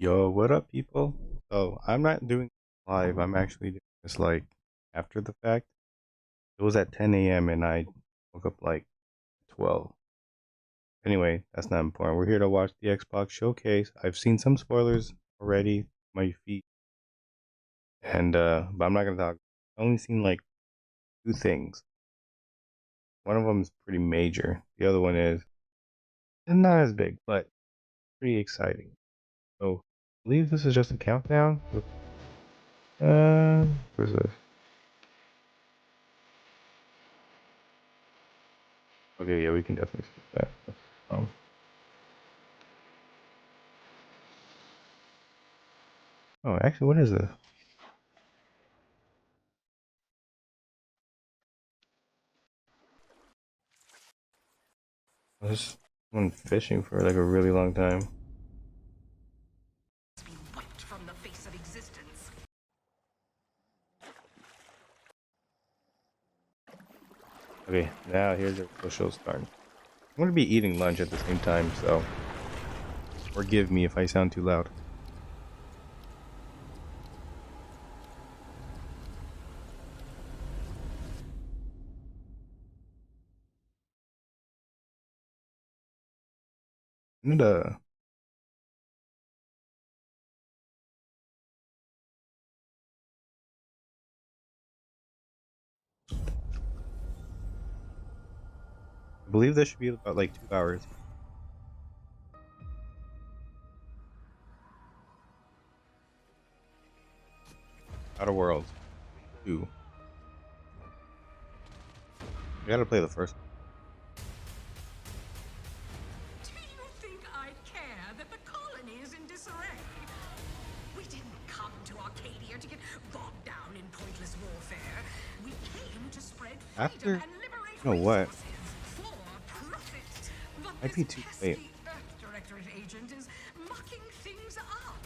Yo, what up, people? So, I'm not doing live. I'm actually doing this like after the fact. It was at 10 a.m. and I woke up like 12. Anyway, that's not important. We're here to watch the Xbox showcase. I've seen some spoilers already, my feet, and but I'm not gonna talk. I've only seen like two things. One of them is pretty major. The other one is not as big, but pretty exciting. So, I believe this is just a countdown. Where's this? Okay, yeah, we can definitely skip that. Um, oh, actually, what is this? I was been fishing for like a really long time. Be wiped from the face of existence. Okay, now here's the real show starting. I'm gonna be eating lunch at the same time, so forgive me if I sound too loud. And I believe this should be about like 2 hours. Outer Worlds 2. I gotta play the first one. Do you think I care that the colony is in disarray? We didn't come to Arcadia to get bogged down in pointless warfare. We came to spread freedom After, and liberate you know what? resources for profit. But Might this be too late. pesky Earth Directorate agent is mucking things up.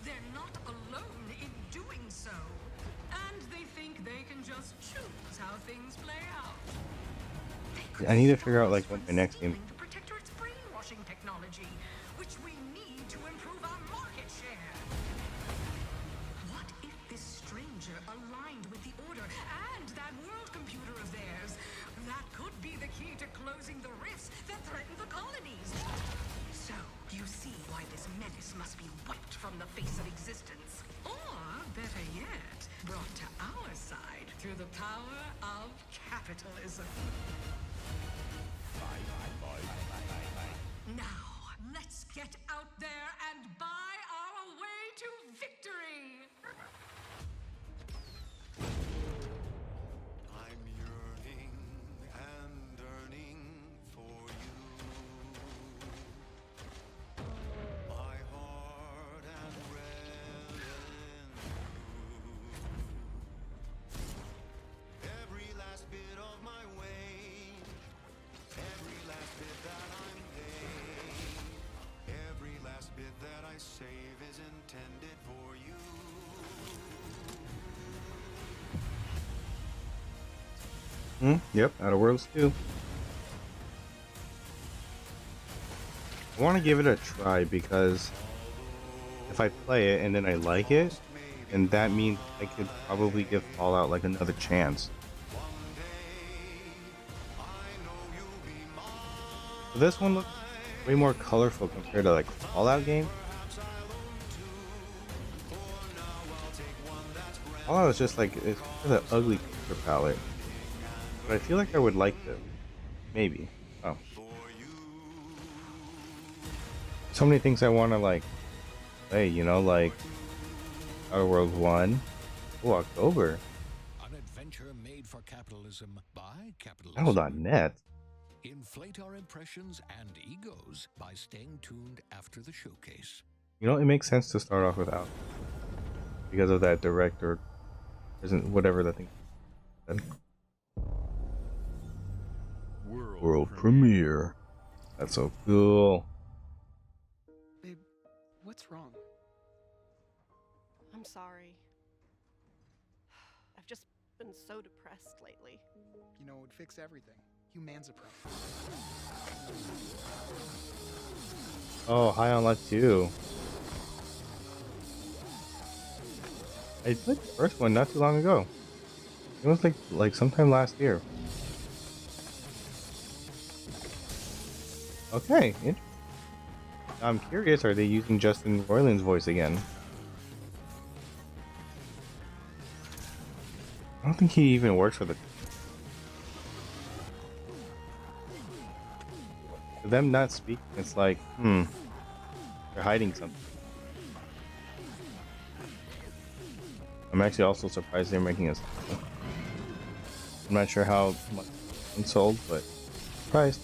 They're not alone in doing so. And they think they can just choose how things play out. I need to figure out like what my next game. The Protectorate's brainwashing technology, which we need to improve our market share. What if this stranger aligned with the Order and that world computer of theirs? That could be the key to closing the rifts that threaten the colonies. So, you see why this menace must be wiped from the face of existence. Or, better yet, brought to our side through the power of capitalism. Now, let's get out there and buy our way to victory! I'm yearning and yearning for you. My heart and revel in you. Every last bit of my wage, every last bit that I'm paid, every last bit that I save is intended for you. Yep, Outer Worlds 2. I want to give it a try because if I play it and then I like it, then that means I could probably give Fallout like another chance. But this one looks way more colorful compared to like Fallout game. Fallout is just like it's an ugly color palette, but I feel like I would like this. Maybe. Oh, so many things I want to like play. Like Outer Worlds 1. Oh, October. An adventure made for capitalism by capitalism. Battle.net. Inflate our impressions and egos by staying tuned after the showcase. It makes sense to start off without because of that director isn't whatever the thing said. World premiere. That's so cool. Babe, what's wrong? I'm sorry. I've just been so depressed lately. You know, it would fix everything. Humanzaprone. Oh, High on Life 2. I played the first one not too long ago. It was like sometime last year. Okay, I'm curious. Are they using Justin Roiland's voice again? I don't think he even works for the. For them not speaking, it's like, they're hiding something. I'm actually also surprised they're making us. I'm not sure how much it's sold, but surprised.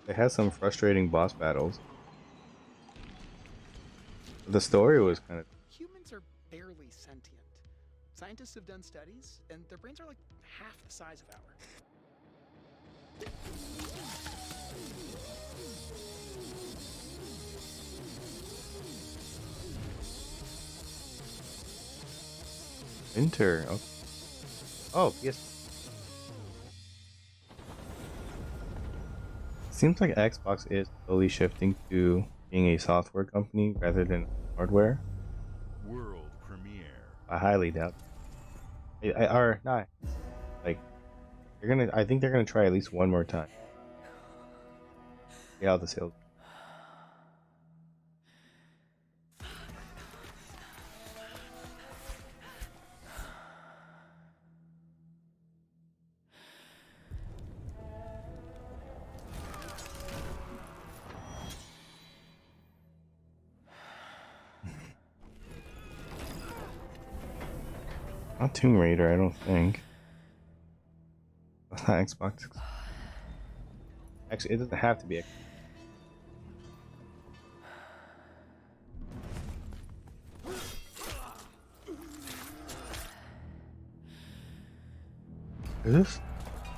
It has some frustrating boss battles. The story was kind of. Humans are barely sentient. Scientists have done studies, and their brains are like half the size of ours. Winter. Oh, yes. Seems like Xbox is slowly shifting to being a software company rather than hardware. World premiere. I highly doubt. Or not. Like they're gonna. I think they're gonna try at least one more time. See how the sales. Not Tomb Raider, I don't think. That's not Xbox. Actually, it doesn't have to be. Is this?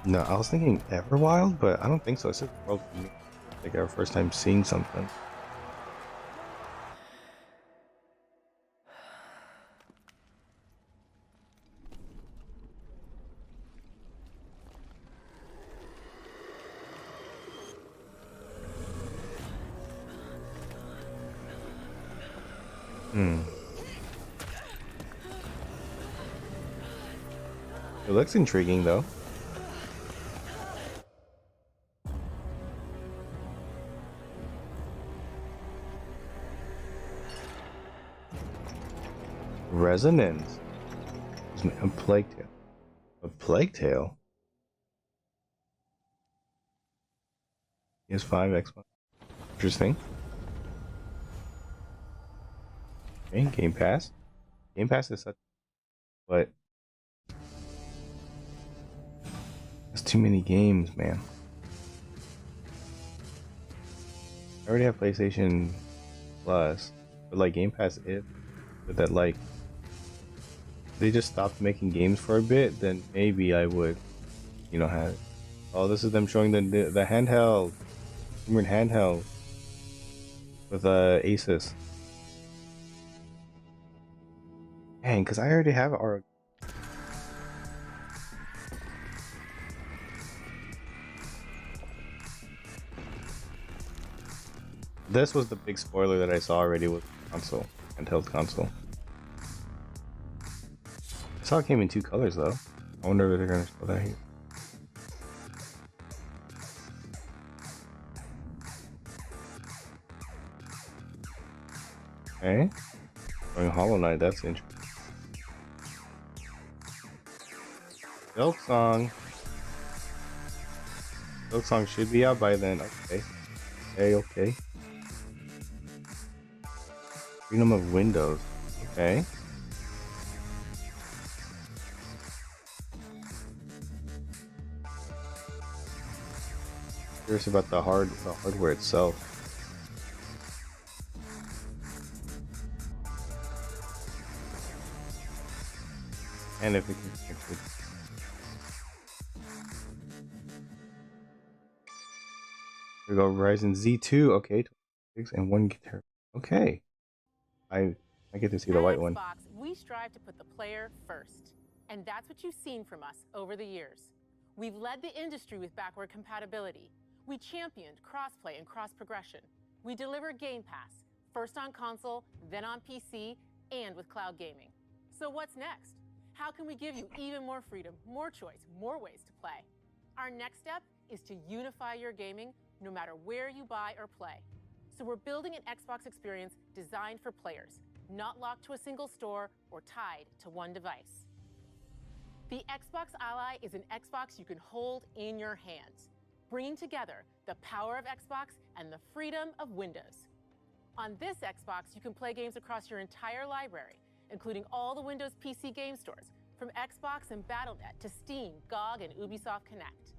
No, I was thinking Everwild, but I don't think so. It's just World Premiere. Like our first time seeing something. It looks intriguing though. Resonance. A Plague Tale. A Plague Tale? PS5, Xbox. Interesting. Okay, Game Pass. Game Pass is such. But. That's too many games, man. I already have PlayStation Plus. But like Game Pass is. But that like. They just stopped making games for a bit, then maybe I would, have it. Oh, this is them showing the handheld, rumored handheld with Asus. Dang, because I already have our. This was the big spoiler that I saw already with console, handheld console. I saw it came in two colors though. I wonder if they're gonna show that here. Okay. Going Hollow Knight, that's interesting. Silksong. Silksong should be out by then. Okay. Okay. Freedom of Windows. Okay. Curious about the hardware itself. And if it can connect with. Here we go, Ryzen Z2. Okay, 26 and 1 guitar. Okay. I get to see the white one. Xbox, we strive to put the player first. And that's what you've seen from us over the years. We've led the industry with backward compatibility. We championed crossplay and cross-progression. We deliver Game Pass, first on console, then on PC, and with cloud gaming. So what's next? How can we give you even more freedom, more choice, more ways to play? Our next step is to unify your gaming no matter where you buy or play. So we're building an Xbox experience designed for players, not locked to a single store or tied to one device. The Xbox Ally is an Xbox you can hold in your hands, bringing together the power of Xbox and the freedom of Windows. On this Xbox, you can play games across your entire library, including all the Windows PC game stores, from Xbox and Battle.net to Steam, GOG, and Ubisoft Connect.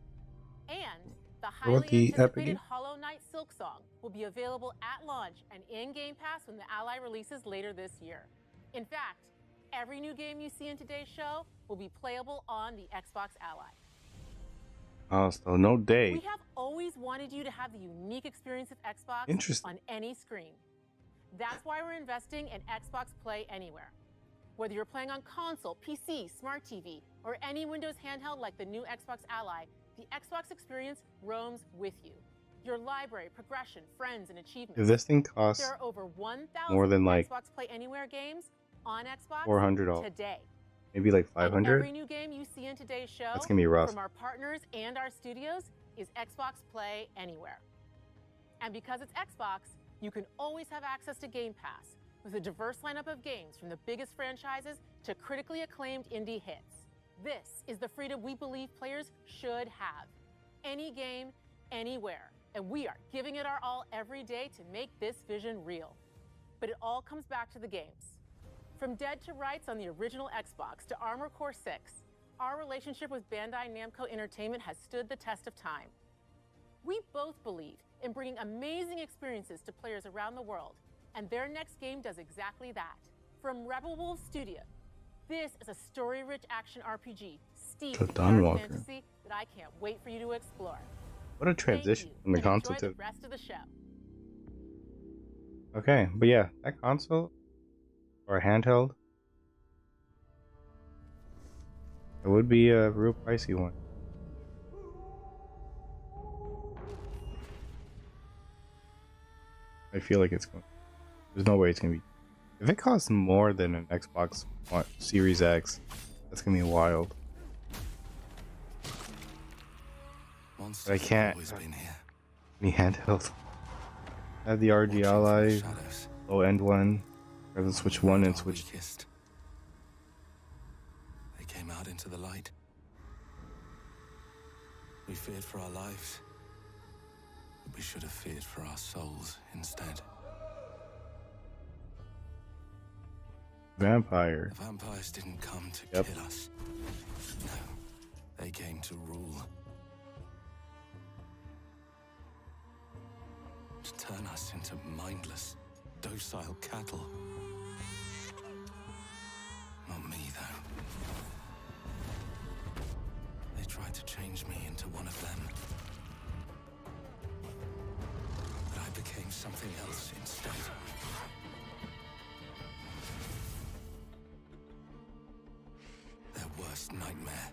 And the highly the Epic anticipated game? Hollow Knight Silksong will be available at launch and in Game Pass when the Ally releases later this year. In fact, every new game you see in today's show will be playable on the Xbox Ally. Oh, so no day. We have always wanted you to have the unique experience of Xbox Interesting. on any screen. That's why we're investing in Xbox Play Anywhere. Whether you're playing on console, PC, smart TV, or any Windows handheld like the new Xbox Ally, the Xbox experience roams with you. Your library, progression, friends, and achievements. If this thing costs There are over 1,000 more than like Xbox Play Anywhere games on Xbox $400, today. maybe like And 500, every new game you see in today's show that's gonna be rough. from our partners and our studios is Xbox Play Anywhere. And because it's Xbox, you can always have access to Game Pass with a diverse lineup of games from the biggest franchises to critically acclaimed indie hits. This is the freedom we believe players should have. Any game, anywhere. And we are giving it our all every day to make this vision real. But it all comes back to the games. From Dead to Rights on the original Xbox to Armored Core 6, our relationship with Bandai Namco Entertainment has stood the test of time. We both believe in bringing amazing experiences to players around the world, and their next game does exactly that. From Rebel Wolves Studio, this is a story-rich action RPG steeped in Dawn dark Walker. fantasy that I can't wait for you to explore. What a Thank transition you, from the and console enjoy to. the rest of the show. Okay, but yeah, that console or handheld, it would be a real pricey one. I feel like it's going. There's no way it's gonna be. If it costs more than an Xbox One Series X, that's gonna be wild. But I can't. Always been here. Me handheld. I have the RG Ally, Shadows. low end one. I have the Switch 1 and Our Switch. weakest. They came out into the light. We feared for our lives. But we should have feared for our souls instead. Vampire. The vampires didn't come to Yep. kill us. No, they came to rule. To turn us into mindless, docile cattle. Not me, though. They tried to change me into one of them. But I became something else instead. Their worst nightmare.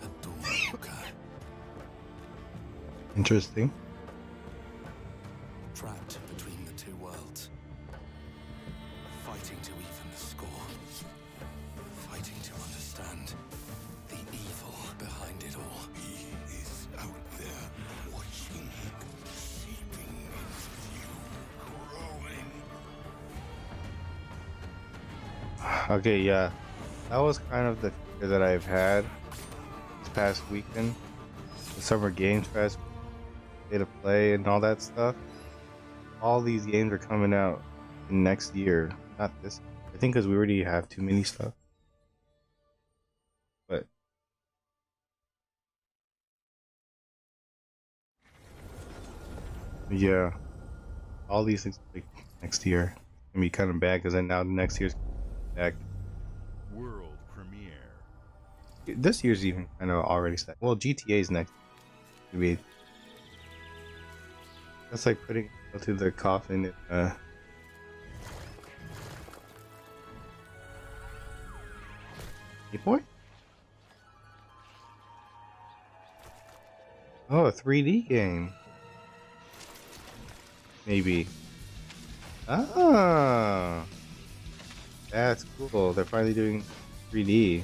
A Dawnwalker. Interesting. Trapped between the two worlds. Fighting to even the score. Fighting to understand the evil behind it all. He is out there watching, seeping into you, growing. Okay, yeah. That was kind of the fear that I've had this past weekend. The Summer Games Fest, State of Play, and all that stuff. All these games are coming out next year, not this. I think because we already have too many stuff. But yeah, all these things like next year gonna be kind of bad because then now the next year's back. World premiere. This year's even kind of already set. Well, GTA's next. I mean, that's like putting Go to the coffin. Game Boy? Oh, a 3D game. Maybe. Ah, that's cool. They're finally doing 3D.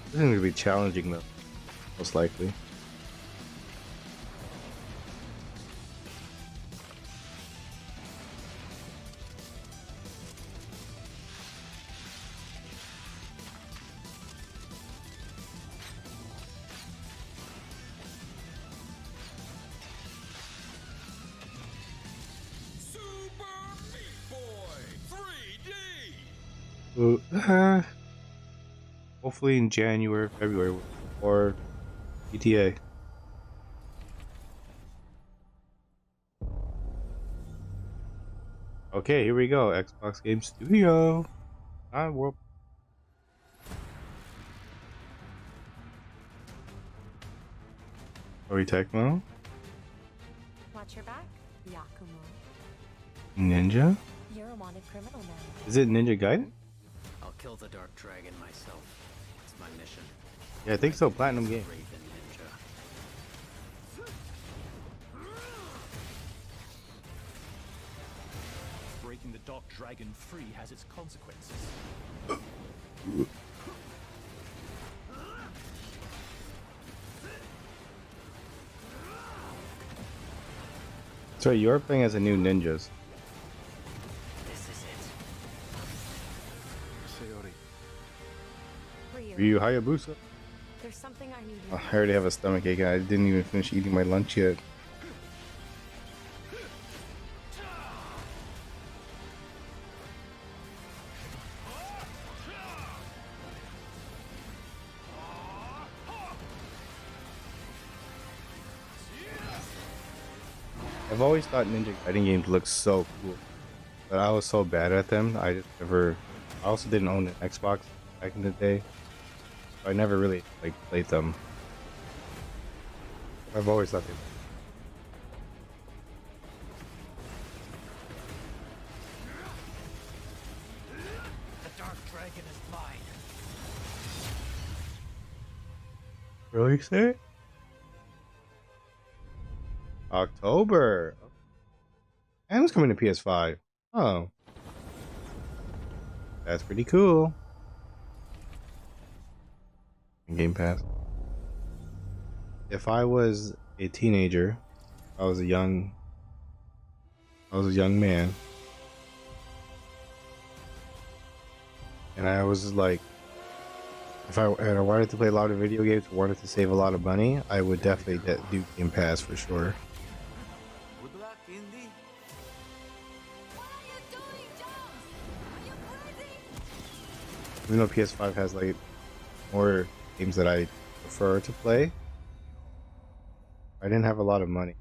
This is going to be challenging though, most likely. Hopefully in January, February, or GTA. Okay, here we go. Xbox Game Studio. World. Are we Tecmo? Watch your back, Yakumo. Ninja? You're a wanted criminal now. Is it Ninja Gaiden? I'll kill the Dark Dragon myself. It's my mission. Yeah, I think so. Platinum game. Raven Ninja. Breaking the Dark Dragon free has its consequences. So you're playing as a new ninjas. This is it. Ryu Hayabusa. There's something I need. Oh, I already have a stomach ache and I didn't even finish eating my lunch yet. I've always thought Ninja Gaiden games looked so cool, but I was so bad at them. I just never. I also didn't own an Xbox back in the day, so I never really like played them. I've always thought they. The Dark Dragon is mine. Really say? October. And it's coming to PS5. Oh. That's pretty cool. Game Pass. If I was a teenager, I was a young man. And I was like, if I wanted to play a lot of video games, wanted to save a lot of money, I would definitely do Game Pass for sure. Good luck, Indy. What are you doing, Jones? Are you crazy? Even though PS5 has like more games that I prefer to play, I didn't have a lot of money.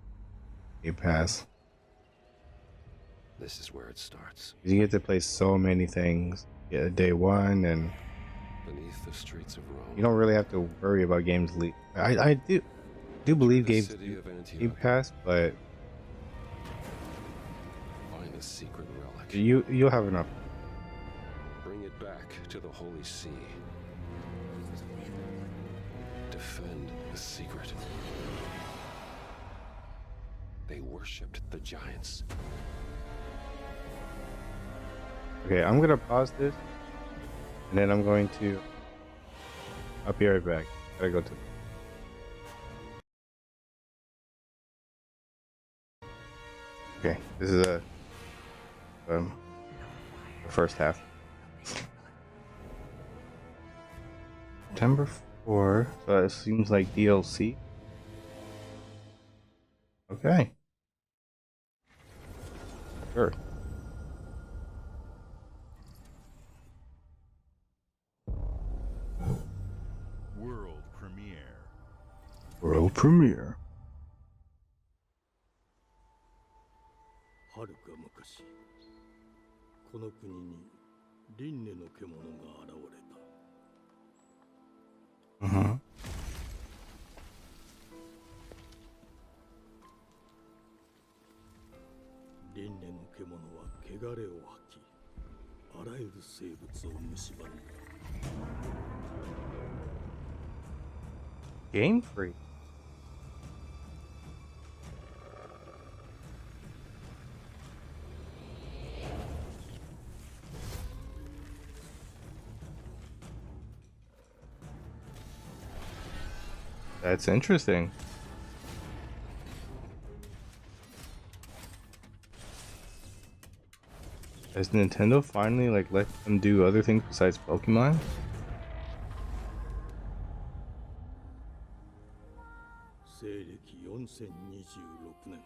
Game Pass. This is where it starts. You get to play so many things. Yeah, day one, and Beneath the streets of Rome. you don't really have to worry about games leak. I do believe The games city of Antioch. Game Pass, but Find a secret relic. you'll have enough. Bring it back to the Holy See. Defend the secret. They worshipped the giants. Okay, I'm gonna pause this, and then I'm going to. I'll be right back. Gotta go to. Okay, this is the first half. September 4, so it seems like DLC. Okay. Sure. World premiere. World premiere. はるか昔この国に輪廻の獣が現れた獣は汚れを吐き、あらゆる生物を蝕んだ。 Game Freak. That's interesting. Has Nintendo finally like let them do other things besides Pokemon? 西暦4026年、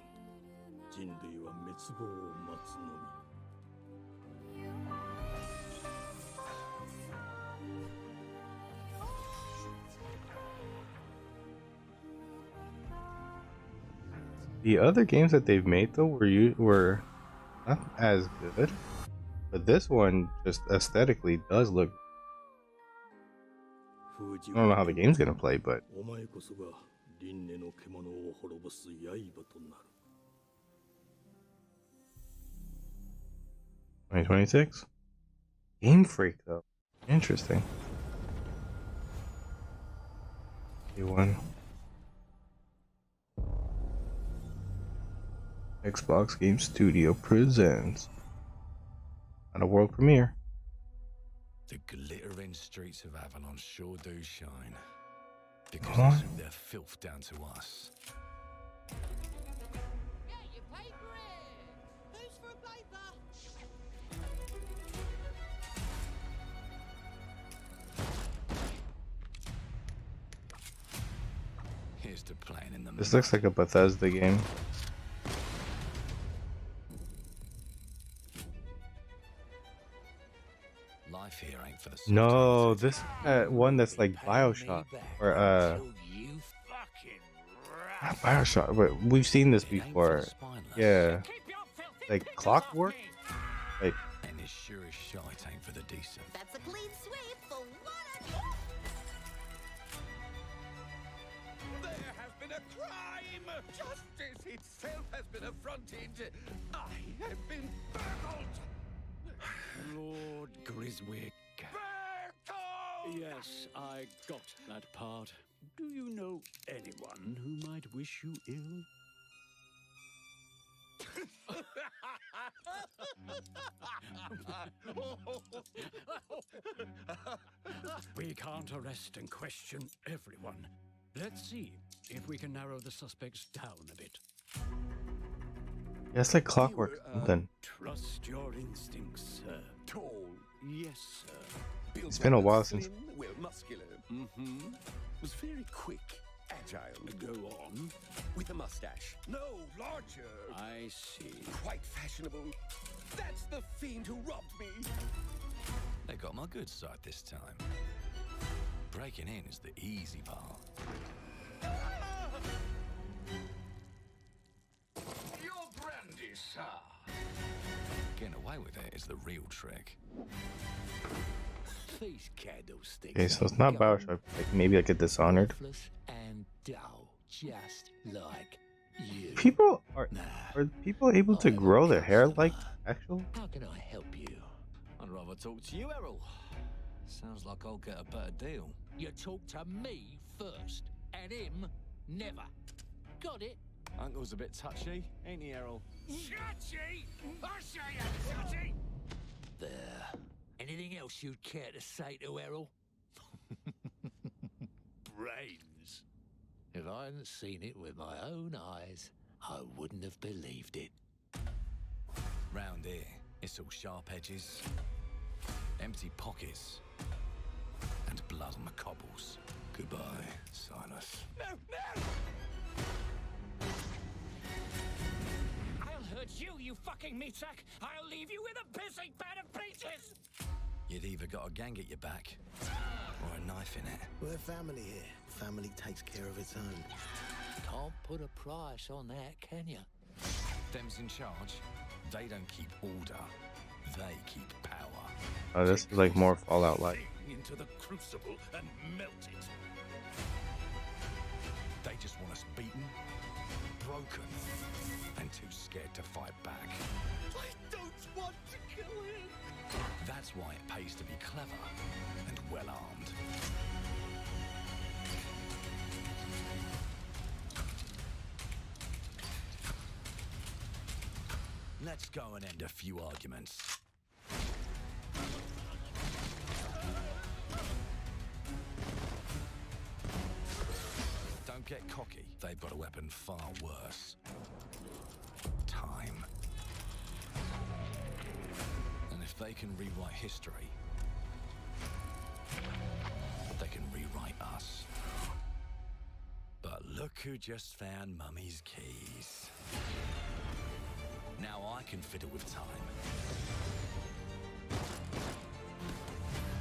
人類は滅亡を待つのみ。 The other games that they've made though were not as good, but this one just aesthetically does look. I don't know how the game's gonna play, but お前こそが輪廻の獣を滅ぼす刃となる。 2026 Game Freak though, interesting. One. Xbox Game Studio presents on a world premiere. The glittering streets of Avalon sure do shine. Because What? they suit their filth down to us. Here's to playing in the This looks like a Bethesda game. life here ain't for the No, this one that's like BioShock or not BioShock, but we've seen this before. Yeah, like Clockwork. Like and as sure as shite ain't for the decent. That's a clean sweep for what There has been a crime! Justice itself has been affronted! I have been burgled! Lord Griswick. Yes, I got that part. Do you know anyone who might wish you ill? We can't arrest and question everyone. Let's see if we can narrow the suspects down a bit. yeah, it's like Clockwork something. Trust your instincts, sir. Tall. Yes, sir. Built It's been a rather while since- slim, well, muscular. Was very quick, agile. Go on. With a mustache. No, larger. I see. Quite fashionable. That's the fiend who robbed me. They got my good side this time. Breaking in is the easy part. Your brandy, sir. Getting away with it is the real trick. These candlesticks. Okay, so it's not BioShock. Like maybe like a Dishonored. And dull, just like you. People are people able to grow their hair like actual? How can I help you? I'd rather talk to you, Errol. Sounds like I'll get a better deal. You talk to me first, and him never. Got it? Uncle's a bit touchy, ain't he, Errol? Touchy? I say I'm touchy. There. Anything else you'd care to say to Errol? Brains. If I hadn't seen it with my own eyes, I wouldn't have believed it. Round here, it's all sharp edges, empty pockets, and blood on the cobbles. Goodbye, Silas. No, no! I'll hurt you, you fucking meatsack! I'll leave you with a pissing bed of peaches! You'd either got a gang at your back, or a knife in it. We're family here. Family takes care of its own. Can't put a price on that, can you? Them's in charge. They don't keep order. They keep power. Oh, this is like more Fallout like. Into the crucible and melt it. They just want us beaten, broken and too scared to fight back. I don't want to kill him. That's why it pays to be clever and well armed. Let's go and end a few arguments. Don't get cocky. They've got a weapon far worse. Time. And if they can rewrite history, they can rewrite us. But look who just found Mummy's keys. Now I can fiddle with time.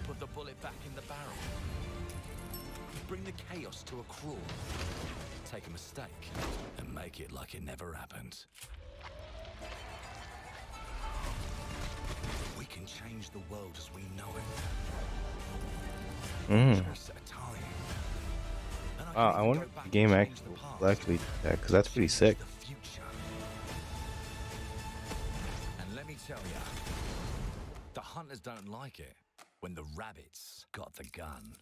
Put the bullet back in the barrel. Bring the chaos to a crawl. Take a mistake and make it like it never happened. We can change the world as we know it. Just at a time. I wonder if the game will actually do that, because that's pretty sick. And let me tell ya, the hunters don't like it when the rabbits got the gun.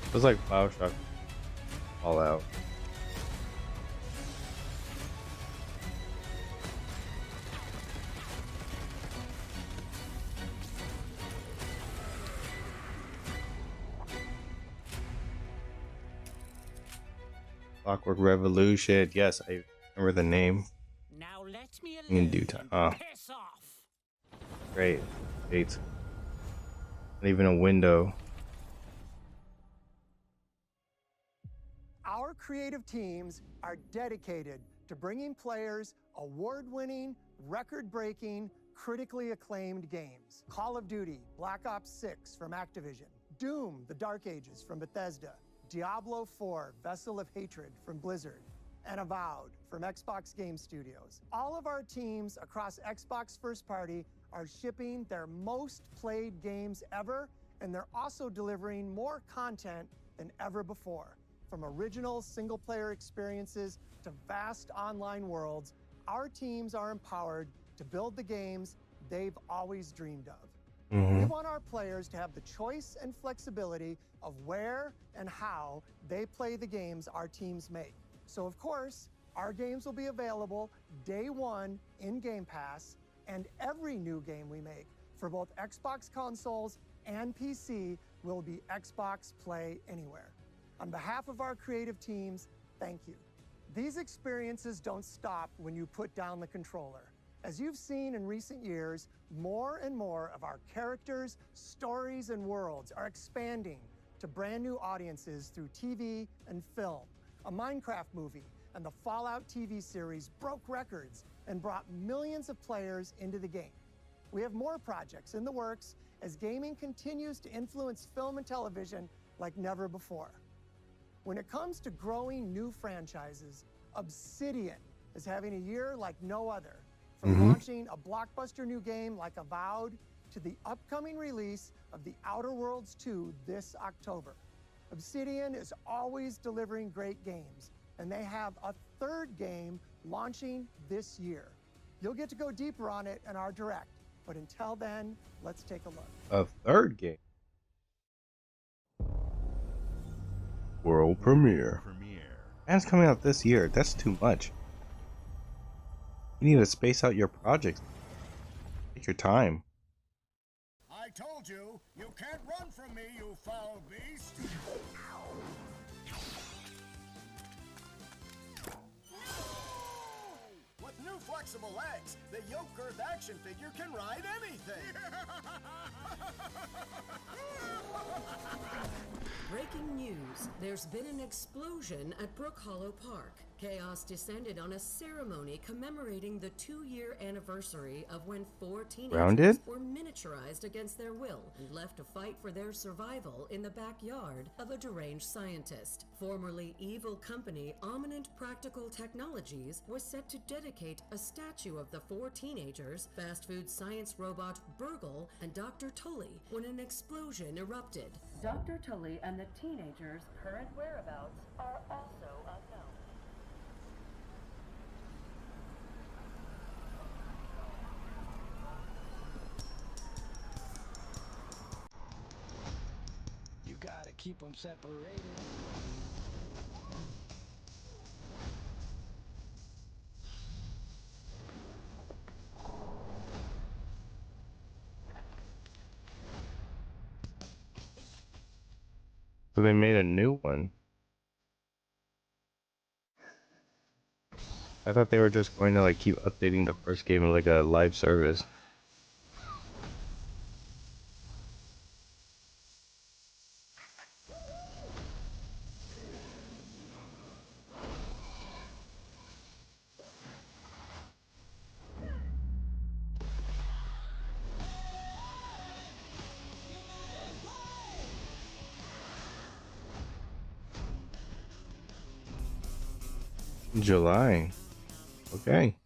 It was like BioShock all out. Clockwork Revolution. Yes, I remember the name. Now let me In due time. Oh, piss off. great. Great. Not even a window. Our creative teams are dedicated to bringing players award-winning, record-breaking, critically acclaimed games. Call of Duty, Black Ops 6 from Activision, Doom, The Dark Ages from Bethesda, Diablo 4, Vessel of Hatred from Blizzard, and Avowed from Xbox Game Studios. All of our teams across Xbox First Party are shipping their most played games ever, and they're also delivering more content than ever before. From original single-player experiences to vast online worlds, our teams are empowered to build the games they've always dreamed of. We want our players to have the choice and flexibility of where and how they play the games our teams make. So of course, our games will be available day one in Game Pass, and every new game we make for both Xbox consoles and PC will be Xbox Play Anywhere. On behalf of our creative teams, thank you. These experiences don't stop when you put down the controller. As you've seen in recent years, more and more of our characters, stories, and worlds are expanding to brand new audiences through TV and film. A Minecraft movie and the Fallout TV series broke records and brought millions of players into the game. We have more projects in the works as gaming continues to influence film and television like never before. When it comes to growing new franchises, Obsidian is having a year like no other. From launching a blockbuster new game like Avowed to the upcoming release of The Outer Worlds 2 this October. Obsidian is always delivering great games, and they have a third game launching this year. You'll get to go deeper on it in our Direct, but until then, let's take a look. A third game. World premiere. And it's coming out this year. That's too much. You need to space out your projects. Take your time. I told you, you can't run from me, you foul beast! With new flexible legs, the yoke girth action figure can ride anything! Breaking news. There's been an explosion at Brook Hollow Park. Chaos descended on a ceremony commemorating the 2-year anniversary of when 4 teenagers Grounded? were miniaturized against their will and left to fight for their survival in the backyard of a deranged scientist. Formerly evil company Ominent Practical Technologies was set to dedicate a statue of the 4 teenagers, fast food science robot Burgle, and Dr. Tully when an explosion erupted. Dr. Tully and the teenagers' current whereabouts are also unknown. You gotta keep them separated. So they made a new one. I thought they were just going to like keep updating the first game like a live service. July. Okay.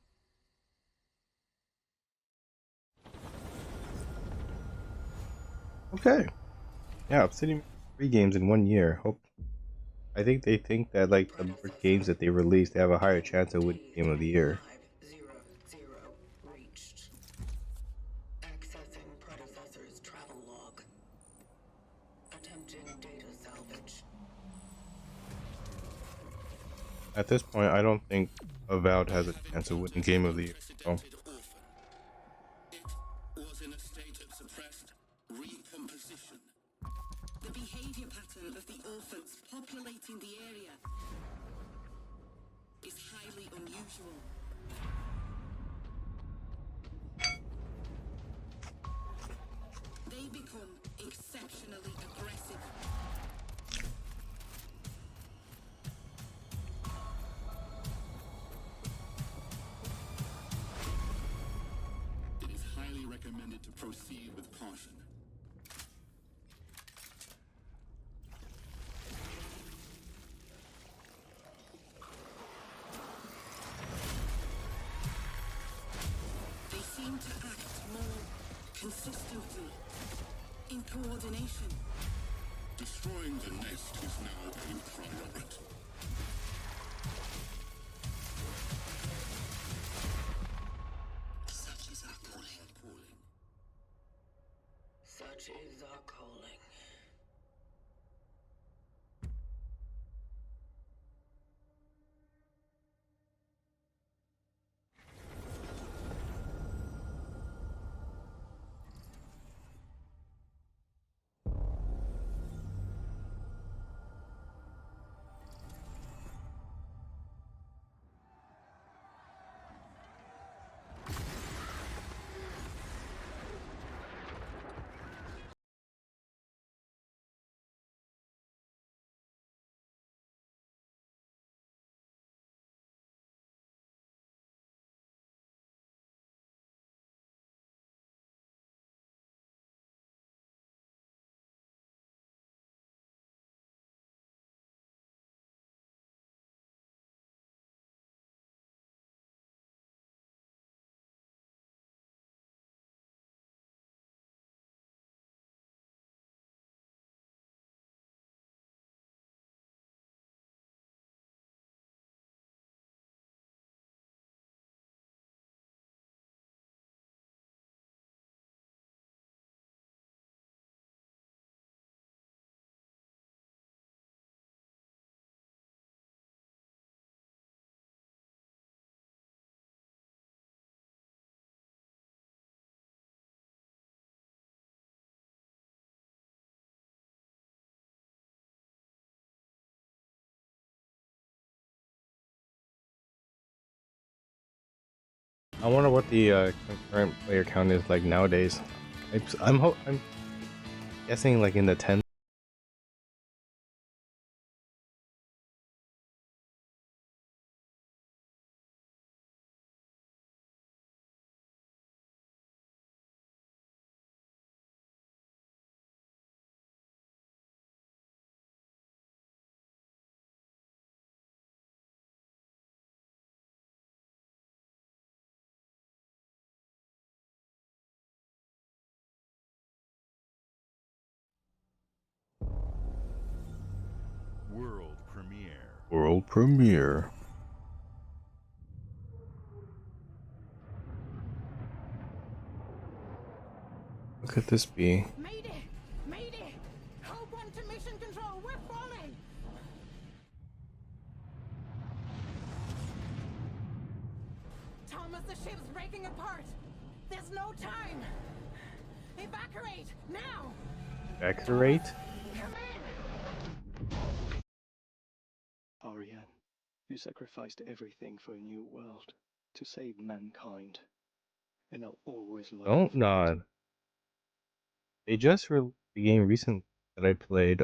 Okay. Yeah, Obsidian made 3 games in 1 year. I think they think that like the more games that they release, they have a higher chance of winning Game of the Year. Reached. Accessing predecessor's travel log. Attempting data salvage. At this point, I don't think Avowed has a chance of winning Game of the Year. So. Was in a state of suppressed recomposition. The behavior pattern of the orphans populating the area is highly unusual. They become exceptionally aggressive. It is highly recommended to proceed with caution. They seem to act more consistently, in coordination. Destroying the nest is now a priority. Such is our calling. Such is our calling. I wonder what the concurrent player count is like nowadays. I'm guessing like in the 10s. World premiere. What could this be? Mayday! Mayday! Hold one to mission control. We're falling. Thomas, the ship's breaking apart. There's no time. Evacuate now. Evacuate? Ariane, you sacrificed everything for a new world to save mankind, and I'll always love you. Don't nod. They just released the game recent that I played,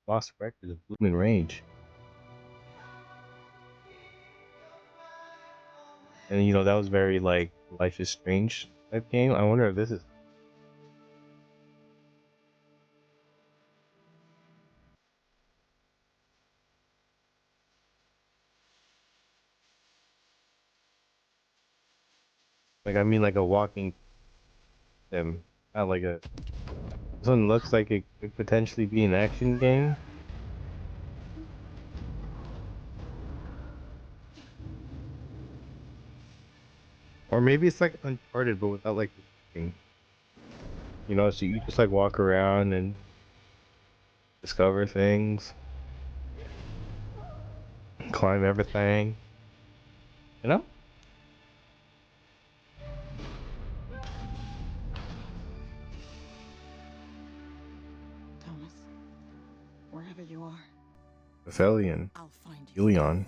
Lost Records of Blooming Range. And you know, that was very like Life is Strange type game. I wonder if this is. Like, I mean, like a walking sim, not like a. This one looks like it could potentially be an action game. Or maybe it's like Uncharted, but without like the thing. You know, so you just like walk around and discover things, climb everything. You know? Thomas, wherever you are, Aphelion. I'll find you. Helion.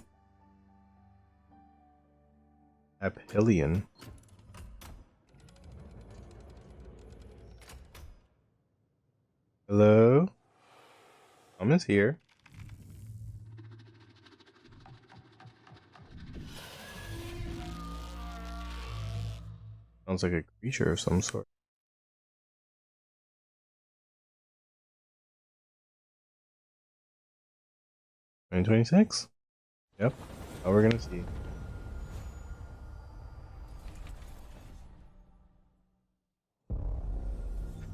Aphelion. Hello? Thomas here. Sounds like a creature of some sort. $2026? Yep. How we're gonna see.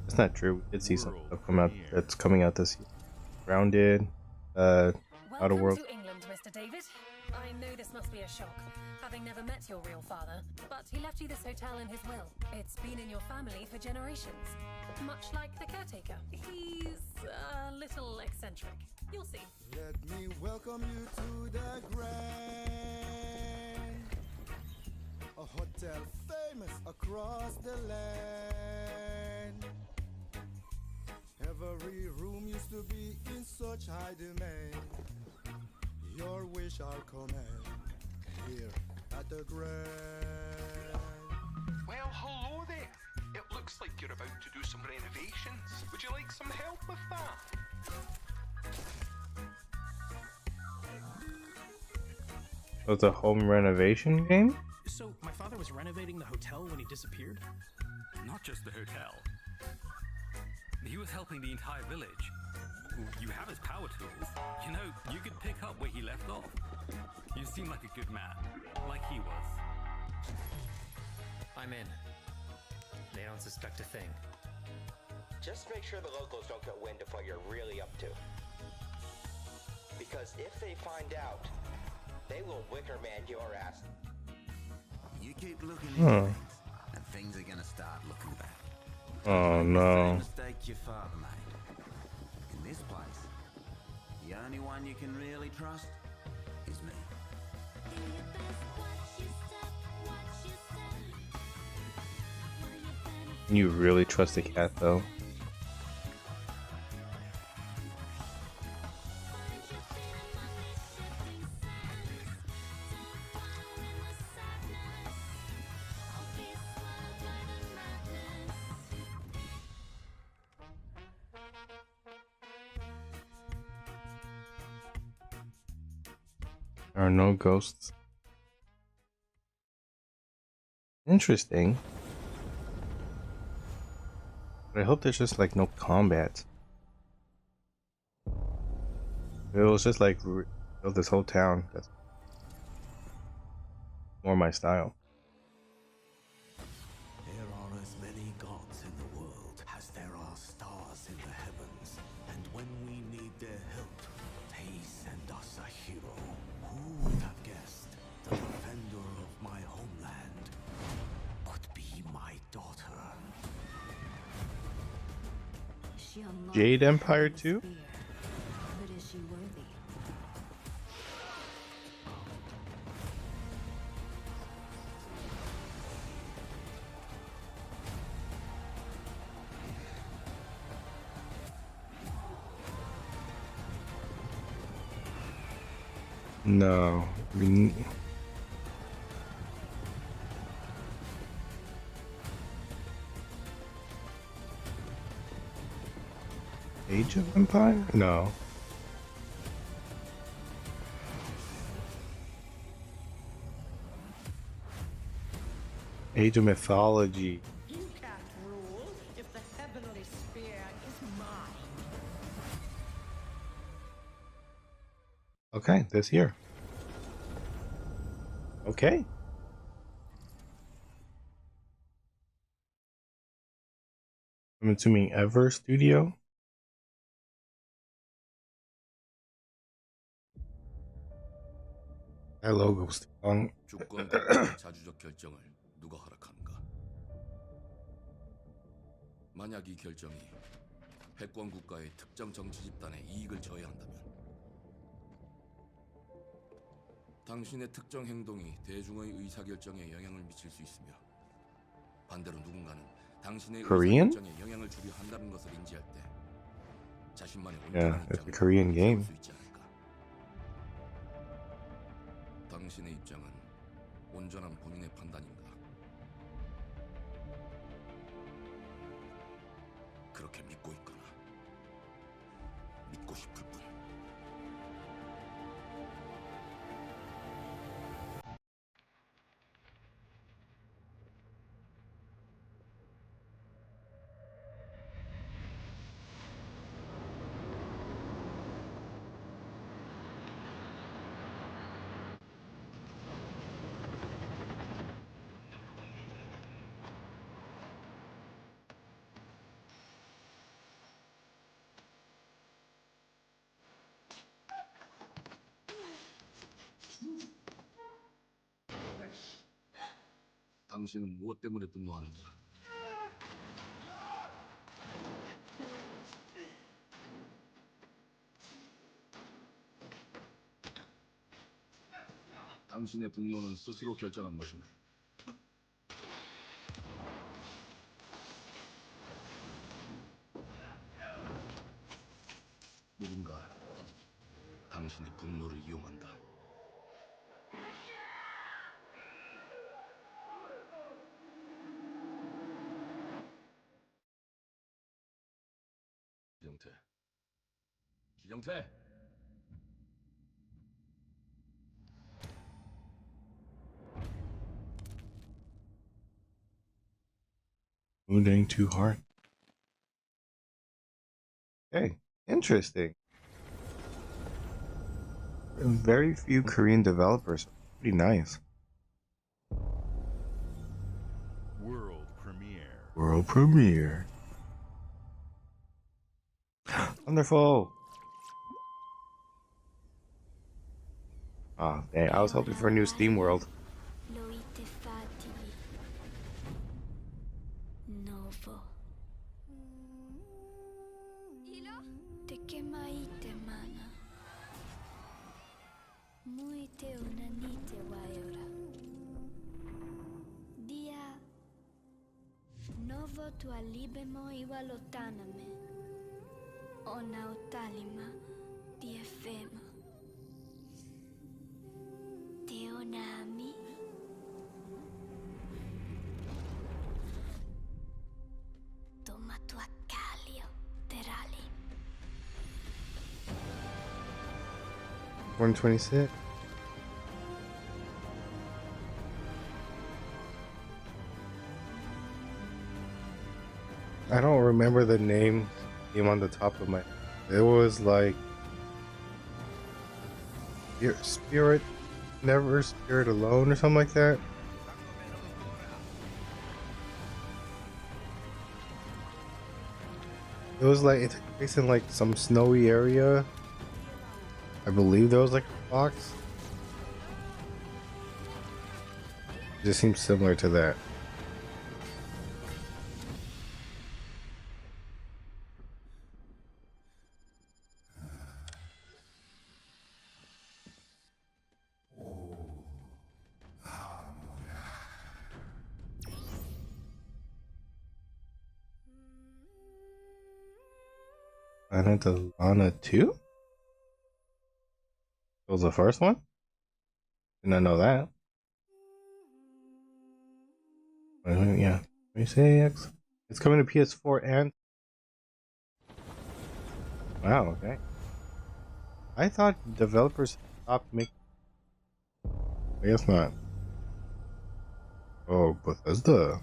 That's not true. We did see some stuff come out that's coming out this year. Grounded, Outer World. Welcome to England, Mr. David. I know this must be a shock, having never met your real father, but he left you this hotel in his will. It's been in your family for generations, much like the caretaker. He's a little eccentric. You'll see. Let me welcome you to the Grand, a hotel famous across the land. Every room used to be in such high demand. Your wish I'll command here at the Grand. Well, hello there. It looks like you're about to do some renovations. Would you like some help with that? So it's a home renovation game? So, my father was renovating the hotel when he disappeared? Not just the hotel. He was helping the entire village. You have his power tools. You know, you could pick up where he left off. You seem like a good man, like he was. I'm in. They don't suspect a thing. Just make sure the locals don't get wind of what you're really up to. Because if they find out, they will Wickerman your ass. You keep looking Huh. into things, and things are gonna start looking back. Oh no. Mistake your father made. In this place, the only one you can really trust is me. Can you really trust a cat though? There are no ghosts. Interesting. But I hope there's just like no combat. It was just like build this whole town. That's more my style. There are as many gods in the world as there are stars in the heavens, and when we need their help, they send us a hero. She unlocked Jade the Empire heavenly 2? spear. But is she worthy? No. I mean, Age of Empire? No. Age of Mythology. You can't rule if the heavenly spear is mine. Okay, this year. Okay. I'm assuming Ever Studio. That logo's on. 주권국가의 자주적 결정을 누가 허락하는가? 만약 이 결정이 패권 국가의 특정 정치 집단에 이익을 저해한다면 당신의 특정 행동이 대중의 의사결정에 영향을 미칠 수 있으며 반대로 누군가는 당신의 Korean? 의사결정에 영향을 주려 한다는 것을 인지할 때 자신만의 Yeah, 온전한 it's a 입장을 Korean game. 세울 수 있지 않을까? 당신의 입장은 온전한 본인의 판단인가? 그렇게 믿고 있거나 믿고 싶을 뿐. 당신은 무엇 때문에 분노하는가? 당신의 분노는 스스로 결정한 것입니다. 누군가 당신의 분노를 이용한다. 기정태. 기정태. Wounding too hard. Okay, interesting. Very few Korean developers. Pretty nice. World premiere. World premiere. Wonderful. Ah, dang, I was hoping for a new Steam World. Loite fativi. Novo. Te kemaite mana. Muite unanite waiora. Dia. Novo tu alibemo iwalotaname. Ona otalima di efema. Teonami. Toma tu accalio, terali. 126. I don't remember the name on the top of my. It was like your spirit, never spirit alone, or something like that. It was like it took place in like some snowy area. I believe there was like a fox. It just seems similar to that. Planet of Lana 2? It was the first one? Did not know that. Yeah. 26. It's coming to PS4 and. Wow, okay. I thought developers stopped making. I guess not. Oh, Bethesda.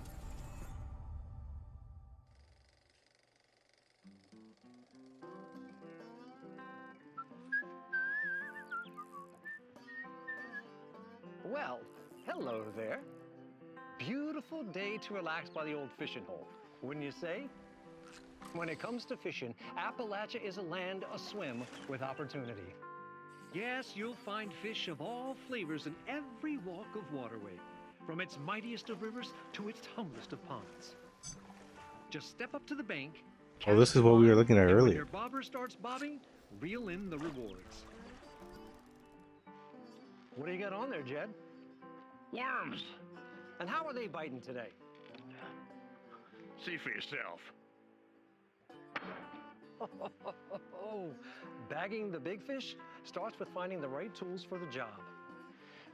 Well, hello there. Beautiful day to relax by the old fishing hole, wouldn't you say? When it comes to fishing, Appalachia is a land aswim with opportunity. Yes, you'll find fish of all flavors in every walk of waterway, from its mightiest of rivers to its humblest of ponds. Just step up to the bank. Oh, this is what we were looking at and when earlier. your bobber starts bobbing, reel in the rewards. What do you got on there, Jed? Worms. And how are they biting today? See for yourself. Bagging the big fish starts with finding the right tools for the job.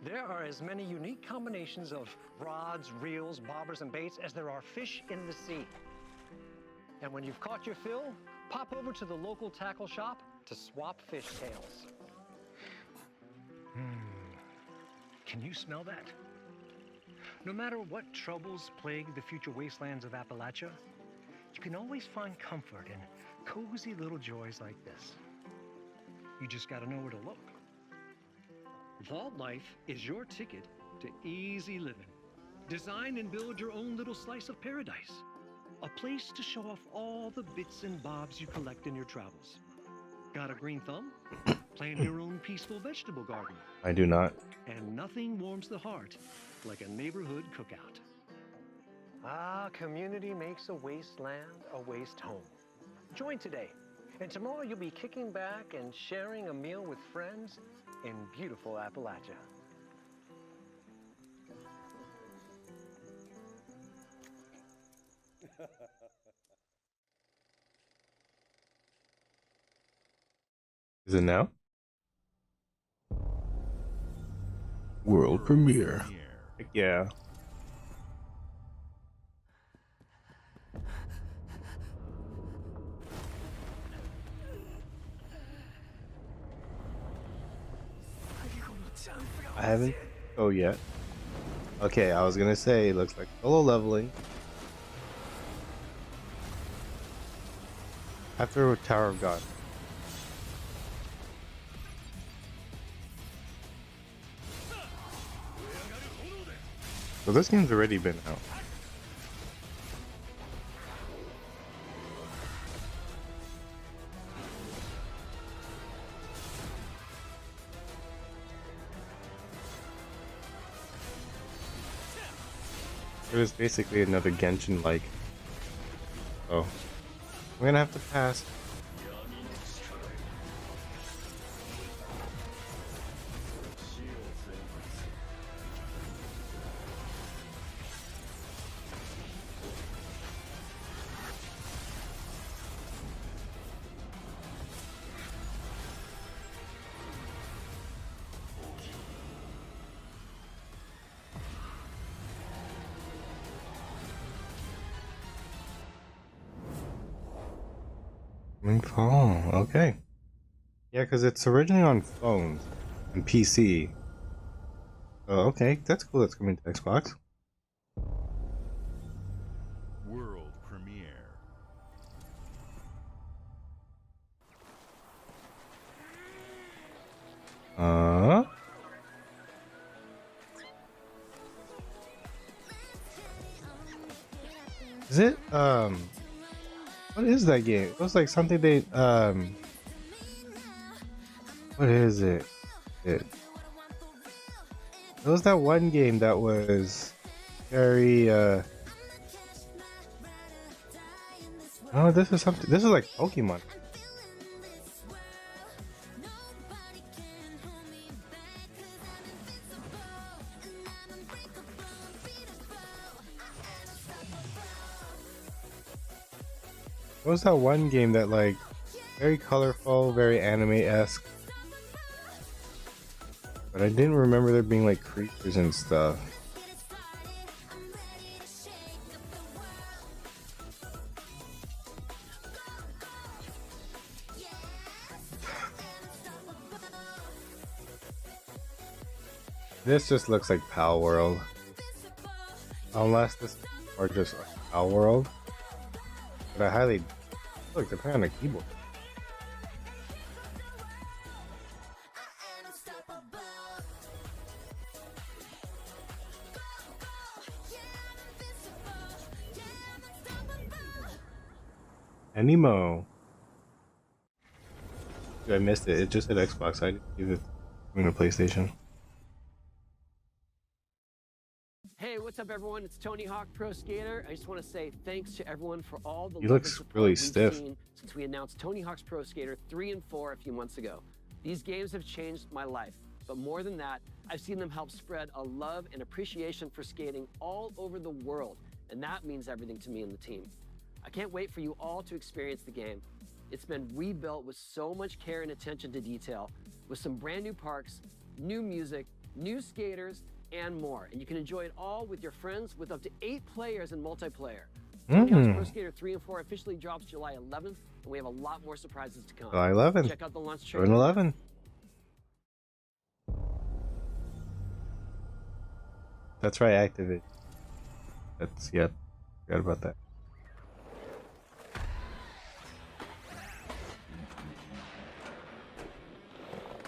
There are as many unique combinations of rods, reels, bobbers, and baits as there are fish in the sea. And when you've caught your fill, pop over to the local tackle shop to swap fish tails. Can you smell that? No matter what troubles plague the future wastelands of Appalachia, you can always find comfort in cozy little joys like this. You just gotta know where to look. Vault Life is your ticket to easy living. Design and build your own little slice of paradise. A place to show off all the bits and bobs you collect in your travels. Got a green thumb? Plant your own peaceful vegetable garden. I do not. And nothing warms the heart like a neighborhood cookout. Ah, community makes a wasteland a waste home. Join today, and tomorrow you'll be kicking back and sharing a meal with friends in beautiful Appalachia. Is it now? World premiere. Heck yeah. I haven't. Oh, yet. Okay, I was gonna say, it looks like solo leveling. After Tower of God. So this game's already been out. It was basically another Genshin-like. Oh. I'm gonna have to pass. Fall, okay. Yeah, because it's originally on phones and PC. Oh, okay, that's cool. That's coming to Xbox. World premiere. Is it what is that game? It was like something they what is it? It was that one game that was very oh, this is something. This is like Pokemon. What was that one game that like very colorful, very anime-esque. But I didn't remember there being like creatures and stuff. This just looks like Pal World. Unless this or just like Pal World. But I highly look, they're playing on a keyboard. Animo. Dude, I missed it. It just hit Xbox. I didn't give it in a PlayStation. Hey, what's up, everyone? It's Tony Hawk Pro Skater. I just want to say thanks to everyone for all the He love looks and support really we've stiff. seen since we announced Tony Hawk's Pro Skater 3 and 4 a few months ago. These games have changed my life, but more than that, I've seen them help spread a love and appreciation for skating all over the world, and that means everything to me and the team. I can't wait for you all to experience the game. It's been rebuilt with so much care and attention to detail, with some brand new parks, new music, new skaters, and more. And you can enjoy it all with your friends with up to 8 players in multiplayer. Tony Hawk's Pro Skater 3 and 4 officially drops July 11th, and we have a lot more surprises to come. July 11th. Check out the launch trailer. June 11. That's right, Activate. That's, yep. Forgot about that.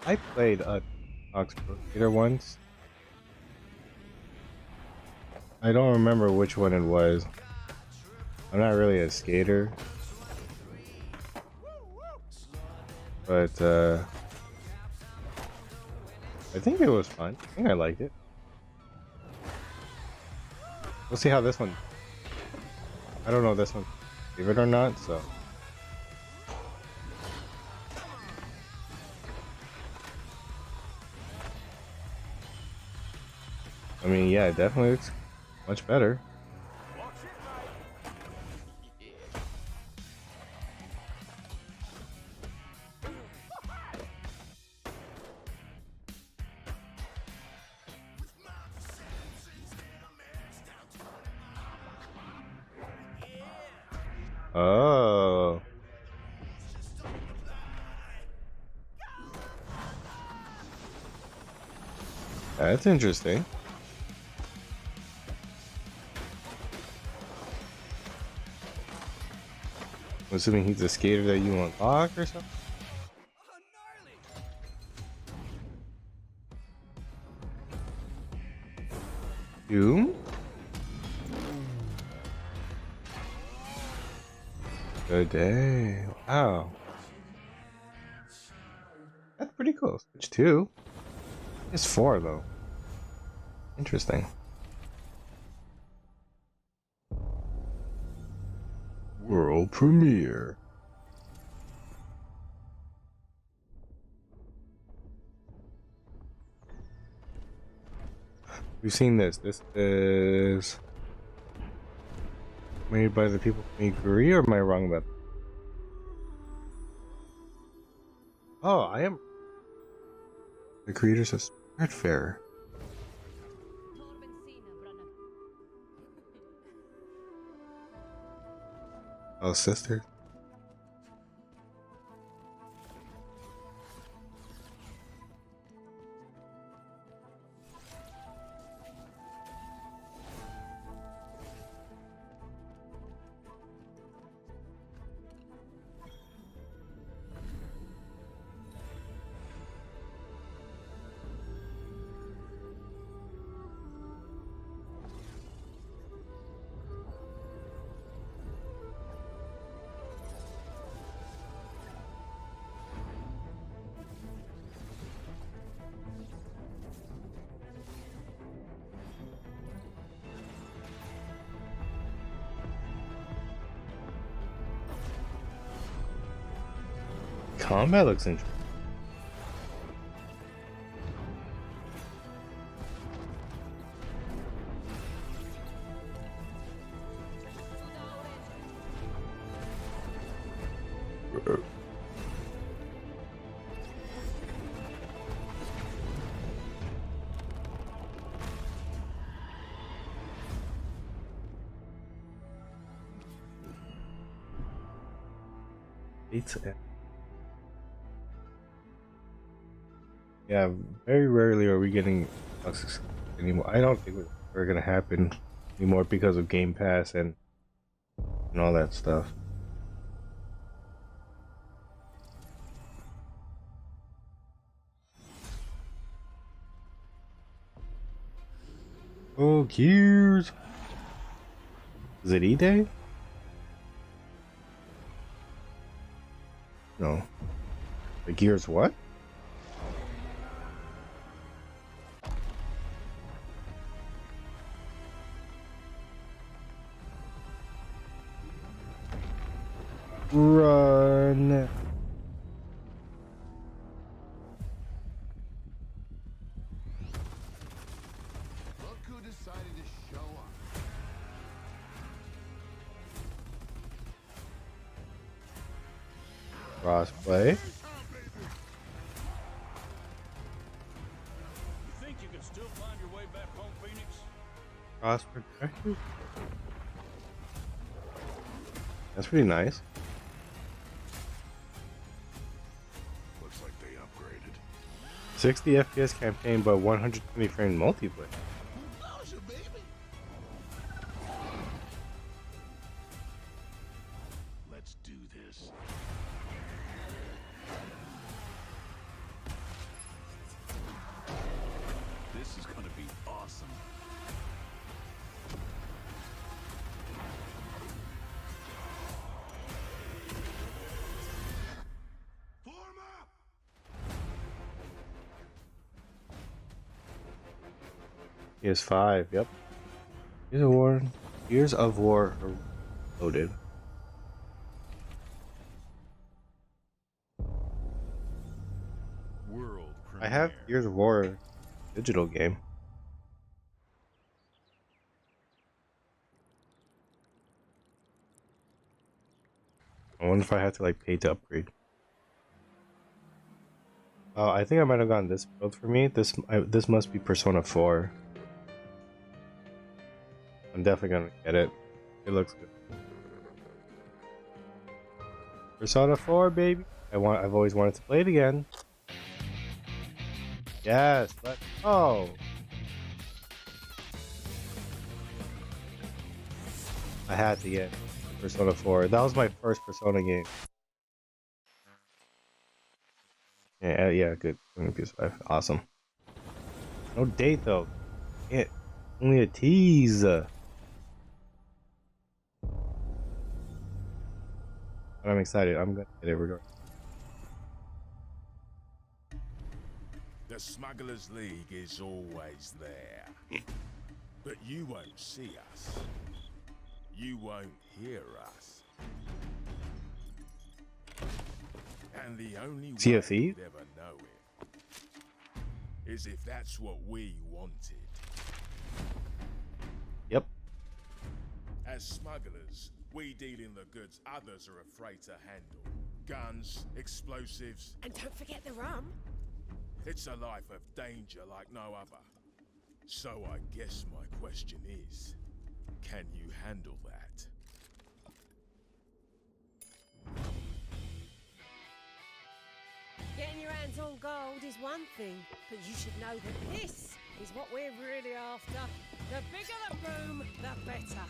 I played Hawk's Pro Skater once. I don't remember which one it was. I'm not really a skater. But I think it was fun. I think I liked it. We'll see how this one. I don't know if this one favorite or not, so. I mean, yeah, it definitely looks much better. Oh. That's interesting. I'm assuming he's a skater that you unlock or something? Doom? Good day. Wow. That's pretty cool. Switch 2. It's 4 though. Interesting. World premiere. We've seen this. This is made by the people from Agree, or am I wrong about that? Oh, I am. The creators of Spiritfarer. Oh, sister. Combat looks interesting. Yeah, very rarely are we getting Xbox anymore. I don't think it's ever gonna happen anymore because of Game Pass and all that stuff. Oh, Gears! Is it E-Day? No. The Gears what? Run. Look who decided to show up. Crossplay. You think you can still find your way back home, Phoenix? Cross protector. That's pretty nice. Looks like they upgraded. 60 FPS campaign, but 120 frame multiplayer. Bowser, baby. Let's do this. This is gonna be awesome. PS5, yep. Gears of War loaded. World I have Gears of War digital game. I wonder if I have to like pay to upgrade. Oh, I think I might have gotten this build for me. This must be Persona 4. I'm definitely gonna get it. It looks good. Persona 4, baby. I've always wanted to play it again. Yes, let's go. I had to get Persona 4. That was my first Persona game. Yeah, good. PS5. Awesome. No date though. Can't. Only a tease. But I'm excited. I'm gonna get it regardless. The Smugglers League is always there. But you won't see us. You won't hear us. And the only way CFE? you'd ever know it is if that's what we wanted. Yep. As smugglers, we deal in the goods others are afraid to handle. Guns, explosives. And don't forget the rum. It's a life of danger like no other. So I guess my question is, can you handle that? Getting your hands on gold is one thing, but you should know that this is what we're really after. The bigger the boom, the better.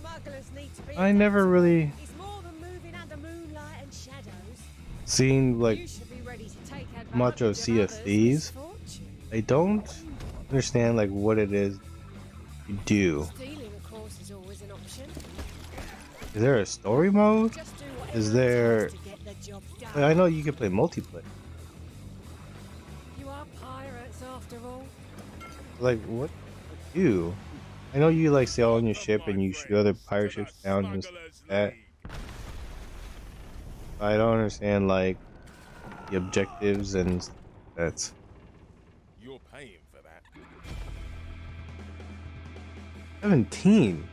Smugglers need to be. I never really It's more than moving under moonlight and shadows. seen like You should be ready to take much of advantage Sea of others' Thieves. misfortune. I don't understand like what it is you do. Stealing, of course, is always an option. Is there a story mode? Just do whatever Is it there? takes to get the job done. I know you can play multiplayer. You are pirates after all. Like what do you do? I know you like sail on your ship and you shoot other pirate ships down and stuff like that. I don't understand like the objectives and that's. You're paying for that. 17.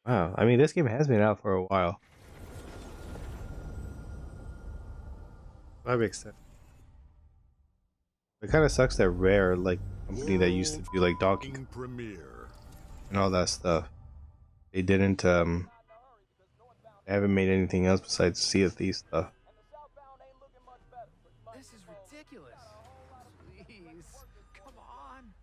Wow, I mean this game has been out for a while. That makes sense. It kind of sucks that Rare, like company that used to do like Donkey Kong Premiere. and all that stuff, they didn't they haven't made anything else besides Sea of Thieves stuff. This is ridiculous. Please, come on.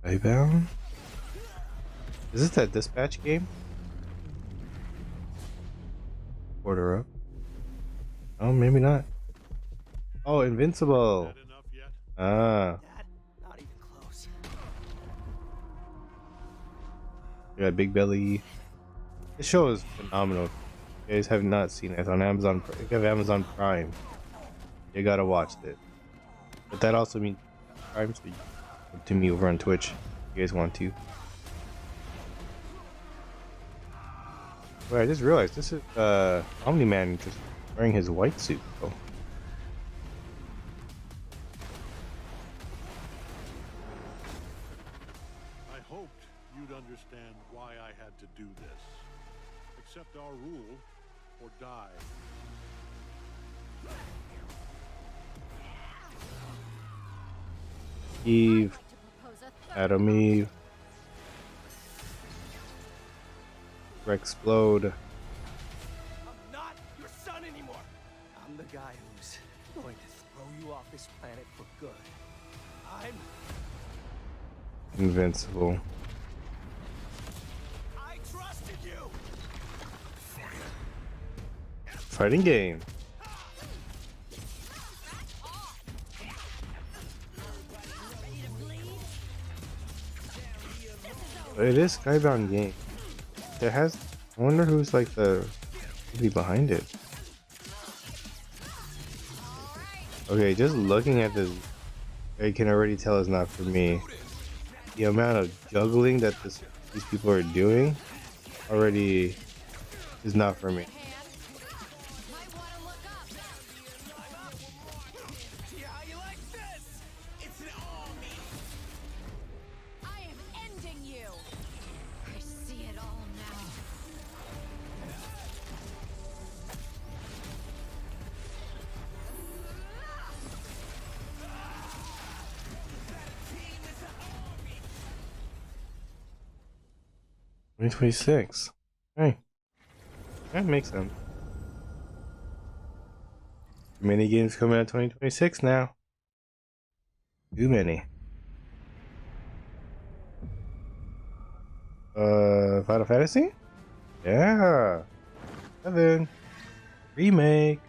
Skybound? Is this that dispatch game? Order up. Oh, maybe not. Oh, Invincible. Ah. Not even close. You got Big Belly. This show is phenomenal. If you guys have not seen it, it's on Amazon. If you have Amazon Prime, you gotta watch it. But that also means Prime, so you can to me over on Twitch if you guys want to. Wait, I just realized this is Omni-Man just wearing his white suit though. I hoped you'd understand why I had to do this. Accept our rule or die. Eve, Adam Eve, Explode. I'm not your son anymore. I'm the guy who's going to throw you off this planet for good. I'm Invincible. I trusted you. Fighting game. It is Skybound game. There has. I wonder who's like the movie behind it. Okay, just looking at this, I can already tell it's not for me. The amount of juggling that these people are doing already is not for me. I am ending you. I see it all now. $2026. Hey, that makes sense. Too many games coming out 2026 now. Too many. Final Fantasy? Yeah. 7. Remake.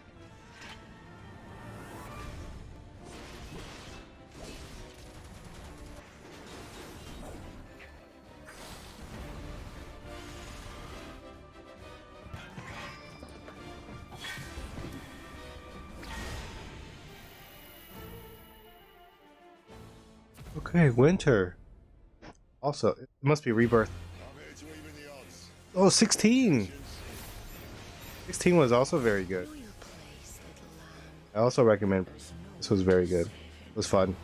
Okay, Winter. Also, it must be Rebirth. Oh, 16! 16 was also very good. I also recommend. This was very good. It was fun.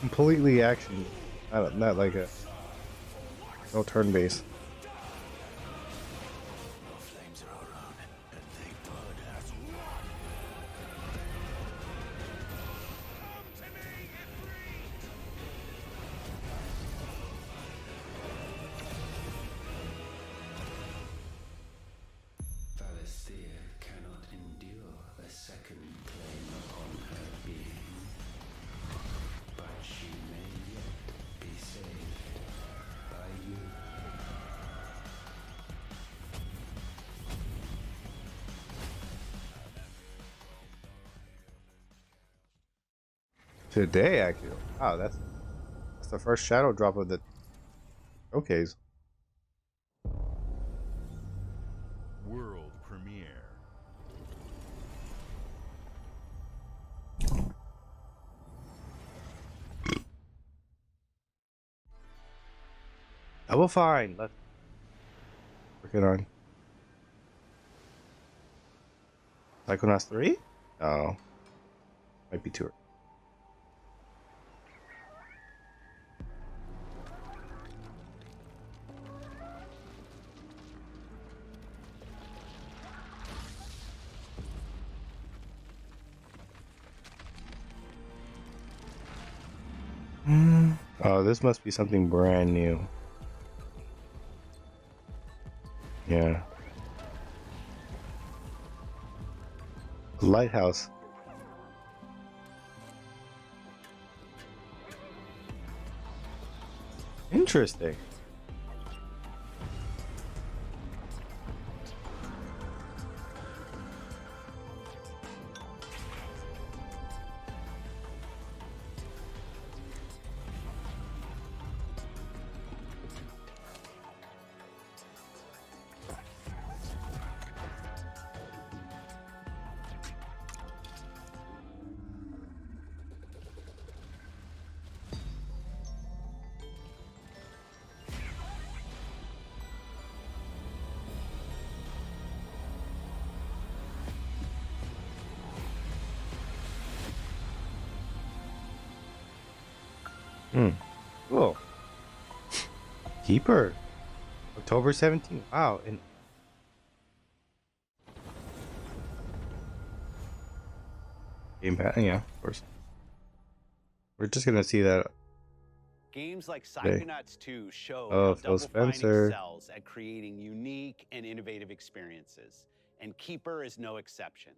Completely action. Not like a. No turn based. Valisthea cannot endure a second claim upon her being, but she may yet be saved by you. Today, actually. Wow, that's the first shadow drop of the showcase. World premiere. Double Fine. Let's work it on. Psychonauts 3? Oh. Might be too early. Oh, this must be something brand new. Yeah. Lighthouse. Interesting. Cool. Keeper. October 17th. Wow. And Game Pass, yeah, of course. We're just gonna see that. Games like today. Psychonauts 2 show Oh, how Phil Double Fine Spencer. excels at creating unique and innovative experiences, and Keeper is no exception.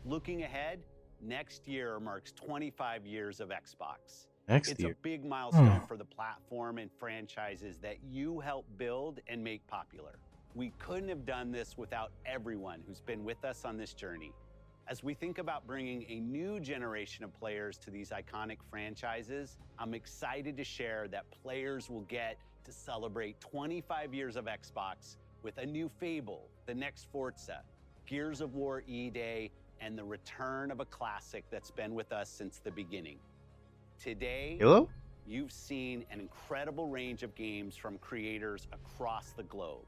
Looking ahead, next year marks 25 years of Xbox. Next It's year. a big milestone for the platform and franchises that you helped build and make popular. We couldn't have done this without everyone who's been with us on this journey. As we think about bringing a new generation of players to these iconic franchises, I'm excited to share that players will get to celebrate 25 years of Xbox with a new Fable, the next Forza, Gears of War E-Day, and the return of a classic that's been with us since the beginning. Today, Halo? you've seen an incredible range of games from creators across the globe.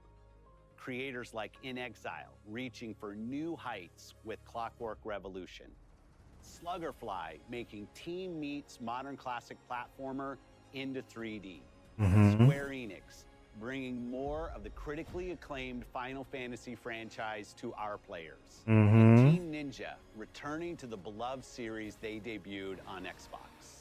Creators like In Exile, reaching for new heights with Clockwork Revolution. Sluggerfly, making Team Meat's modern classic platformer into 3D. Square Enix, bringing more of the critically acclaimed Final Fantasy franchise to our players. And Team Ninja, returning to the beloved series they debuted on Xbox.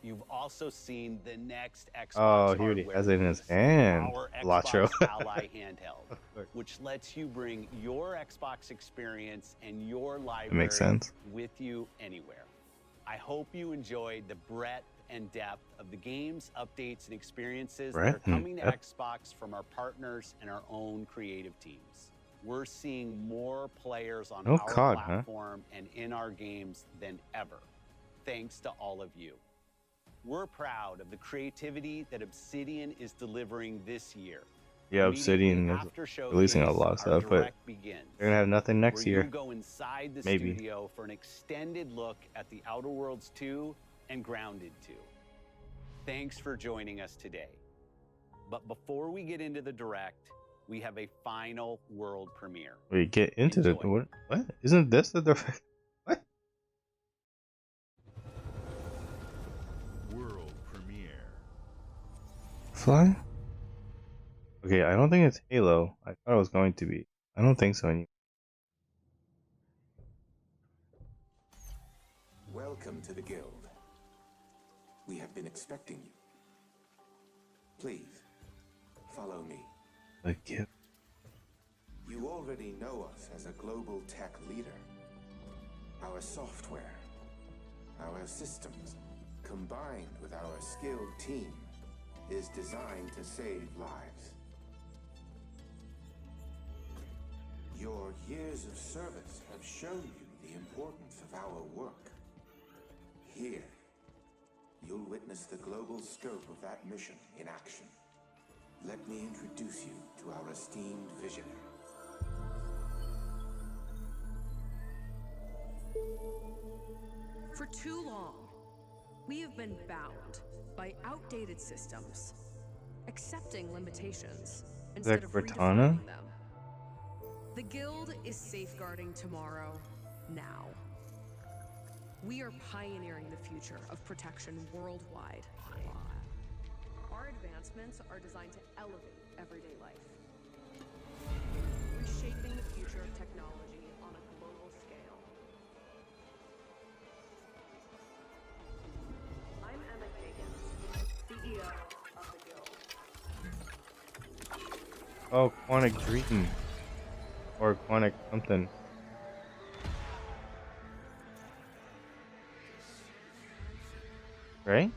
You've also seen the next Xbox Oh, he already hardware has it in his release, hand. our Lacho. Xbox Ally handheld, which lets you bring your Xbox experience and your library makes sense. with you anywhere. I hope you enjoyed the breadth and depth of the games, updates, and experiences that are Breadth and coming to depth. Xbox from our partners and our own creative teams. We're seeing more players on Oh, our COD, huh? platform and in our games than ever, thanks to all of you. We're proud of the creativity that Obsidian is delivering this year. Yeah, Obsidian is After releasing a Showcase, lot of our stuff, but direct begins, they're gonna have nothing next where year. You go inside the Maybe. studio for an extended look at the Outer Worlds 2 and Grounded 2. Thanks for joining us today. But before we get into the direct, we have a final world premiere. We get into the what? What? Isn't this the direct? What? World premiere. Fly? Okay, I don't think it's Halo. I thought it was going to be. I don't think so anymore. Welcome to the Guild. We have been expecting you. Please, follow me. The Guild. You already know us as a global tech leader. Our software, our systems, combined with our skilled team, is designed to save lives. Your years of service have shown you the importance of our work. Here, you'll witness the global scope of that mission in action. Let me introduce you to our esteemed visionary. For too long, we have been bound by outdated systems, accepting limitations instead of Cortana? redefining them. The Guild is safeguarding tomorrow, now. We are pioneering the future of protection worldwide. Our advancements are designed to elevate everyday life, reshaping the future of technology on a global scale. I'm Emma Kagan, the Oh, Quantic Dream. Or Quantic something. Right?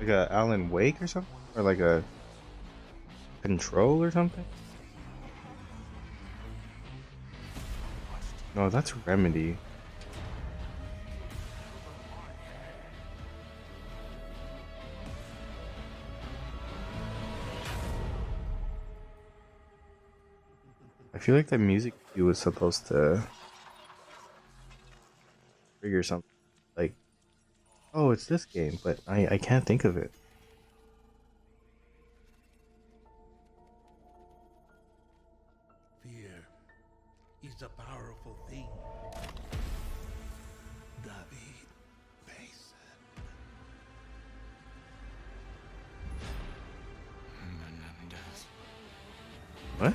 Like a Alan Wake or something? Or like a Control or something? No, that's Remedy. I feel like the music cue was supposed to trigger something. Like, oh, it's this game, but I can't think of it. Fear is a powerful thing. David Mason. What?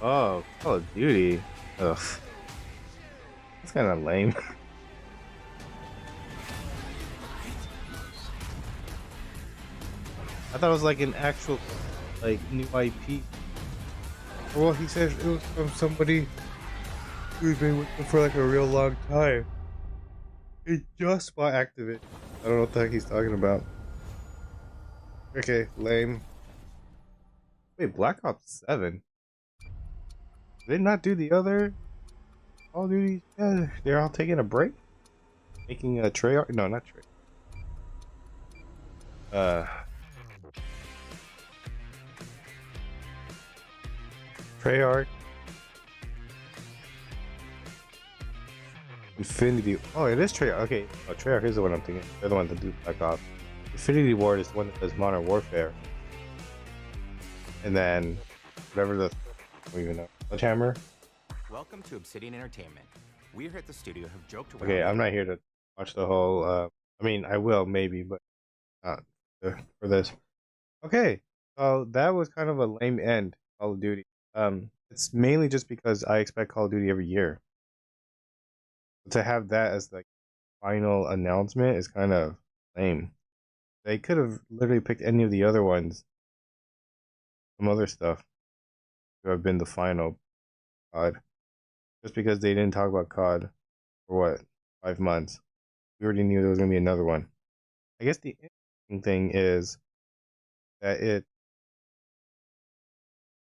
Oh, Call of Duty. Ugh. That's kind of lame. I thought it was like an actual, like, new IP. Well, he said it was from somebody who's been with them for like a real long time. He just bought Activision. I don't know what the heck he's talking about. Okay, lame. Wait, Black Ops 7? Did they not do the other Call of Duty? Yeah, they're all taking a break? Making a Treyarch? No, not Treyarch. Treyarch. Infinity. Oh, it is Treyarch. Okay, oh, Treyarch is the one I'm thinking. They're the one that do Black Ops. Infinity Ward is the one that does Modern Warfare. And then, whatever the... I don't even know. Sledgehammer? Welcome to Obsidian Entertainment. We here at the studio have joked around. Okay, I'm not here to watch the whole... I mean, I will, maybe, but not for this. Okay, so that was kind of a lame end, Call of Duty. It's mainly just because I expect Call of Duty every year. To have that as the final announcement is kind of lame. They could have literally picked any of the other ones, some other stuff, to have been the final COD. Just because they didn't talk about COD for what, 5 months. We already knew there was going to be another one. I guess the interesting thing is that it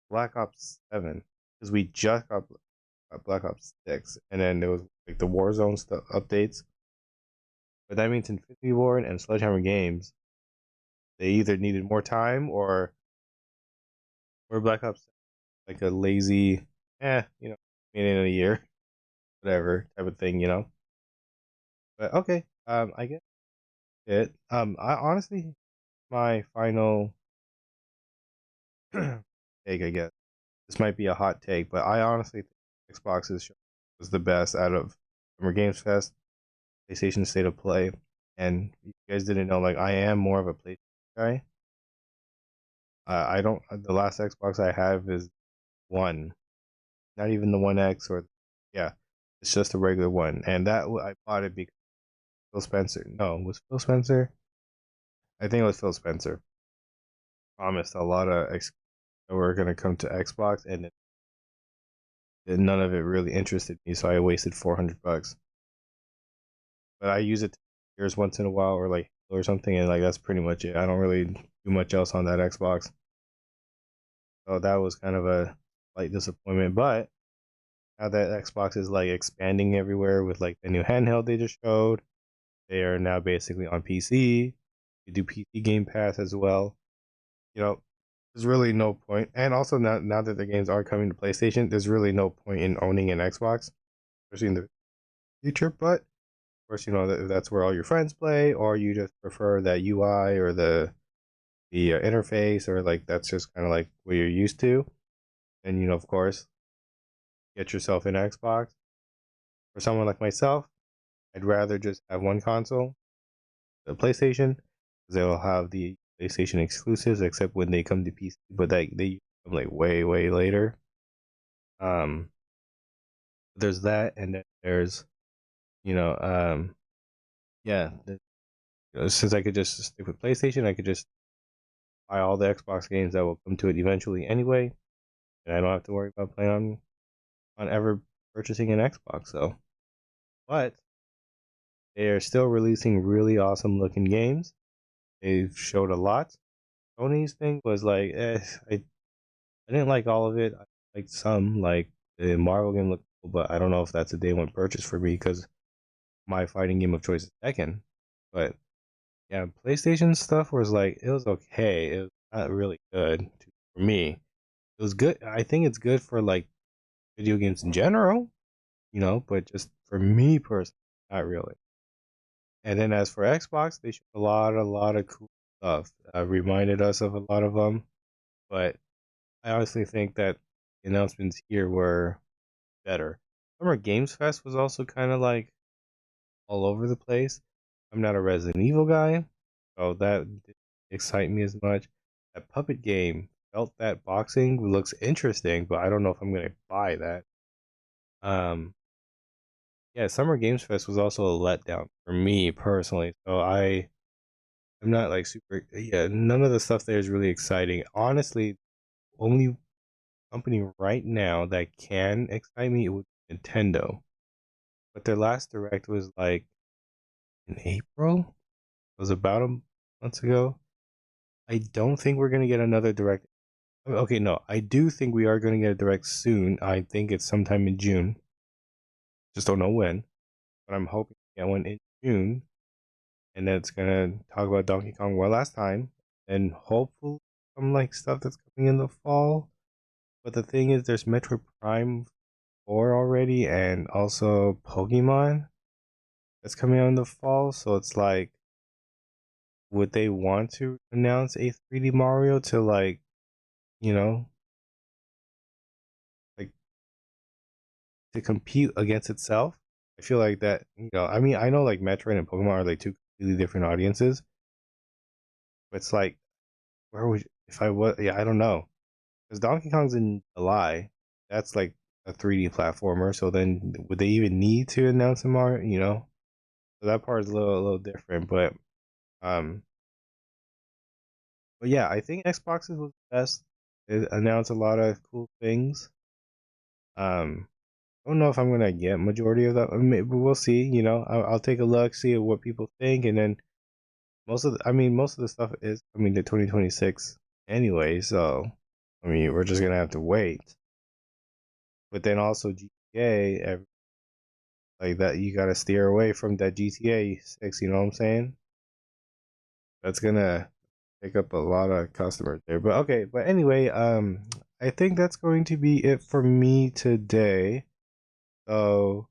Black Ops 7, because we just got Black Ops 6, and then there was like the Warzone stuff updates. But that means Infinity Ward and Sledgehammer Games, they either needed more time or Black Ops like a lazy, made in a year, whatever type of thing, But okay, I guess it. I honestly, my final take, I guess. This might be a hot take, but I honestly think Xbox's show was the best out of Summer Games Fest, PlayStation State of Play, and you guys didn't know, like, I am more of a PlayStation guy. I don't. The last Xbox I have is one, not even the One X or it's just a regular one, and that I bought it because Phil Spencer. No, was Phil Spencer? I think it was Phil Spencer. Promised a lot of that were gonna come to Xbox, and none of it really interested me, so I wasted $400. But I use it years once in a while, or like or something, and like that's pretty much it. I don't really do much else on that Xbox. So that was kind of a slight disappointment. But now that Xbox is like expanding everywhere with like the new handheld they just showed, they are now basically on PC. They do PC Game Pass as well. There's really no point. And also now that the games are coming to PlayStation, there's really no point in owning an Xbox, especially in the future. But of course, that's where all your friends play, or you just prefer that UI or the interface, or like that's just kind of like what you're used to. And of course, get yourself an Xbox. For someone like myself, I'd rather just have one console, the PlayStation, because they will have the PlayStation exclusives, except when they come to PC. But they like way later. There's that, and then there's yeah. Since I could just stick with PlayStation, I could just buy all the Xbox games that will come to it eventually anyway, and I don't have to worry about playing on ever purchasing an Xbox. So, but they are still releasing really awesome looking games. They've showed a lot. Sony's thing was like, I didn't like all of it. I liked some, like the Marvel game looked cool, but I don't know if that's a day one purchase for me because my fighting game of choice is Tekken. But yeah, PlayStation stuff was like, it was okay. It was not really good for me. It was good. I think it's good for like video games in general, but just for me personally, not really. And then as for Xbox, they showed a lot of cool stuff. Reminded us of a lot of them, but I honestly think that the announcements here were better. Summer Games Fest was also kind of like all over the place. I'm not a Resident Evil guy, so that didn't excite me as much. That puppet game felt that boxing looks interesting, but I don't know if I'm gonna buy that. Yeah, Summer Games Fest was also a letdown for me personally. So I'm not like super. Yeah, none of the stuff there is really exciting. Honestly, only company right now that can excite me would be Nintendo. But their last direct was like in April. It was about a month ago. I don't think we're gonna get another direct. Okay, no, I do think we are gonna get a direct soon. I think it's sometime in June. Just don't know when. But I'm hoping to get one in June. And then it's gonna talk about Donkey Kong one last time. And hopefully some like stuff that's coming in the fall. But the thing is there's Metroid Prime 4 already and also Pokemon that's coming out in the fall. So it's like, would they want to announce a 3D Mario to like, like to compete against itself? I feel like that, I mean, I know like Metroid and Pokemon are like two completely different audiences. But it's like, where would if I was? Yeah, I don't know. Because Donkey Kong's in July. That's like a 3D platformer. So then, would they even need to announce a Mario? So that part is a little different. But yeah, I think Xboxes was best. It announced a lot of cool things. I don't know if I'm gonna get majority of that, but we'll see. I'll take a look, see what people think, and then most of the stuff is coming to 2026 anyway. So we're just gonna have to wait. But then also GTA, like that, you gotta steer away from that GTA 6. You know what I'm saying? That's gonna pick up a lot of customers there. But okay, but anyway, I think that's going to be it for me today. So,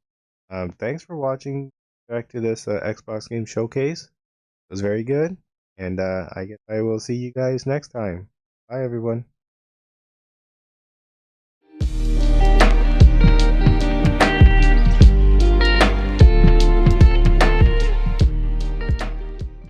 thanks for watching back to this Xbox Game Showcase. It was very good, and I guess I will see you guys next time. Bye, everyone.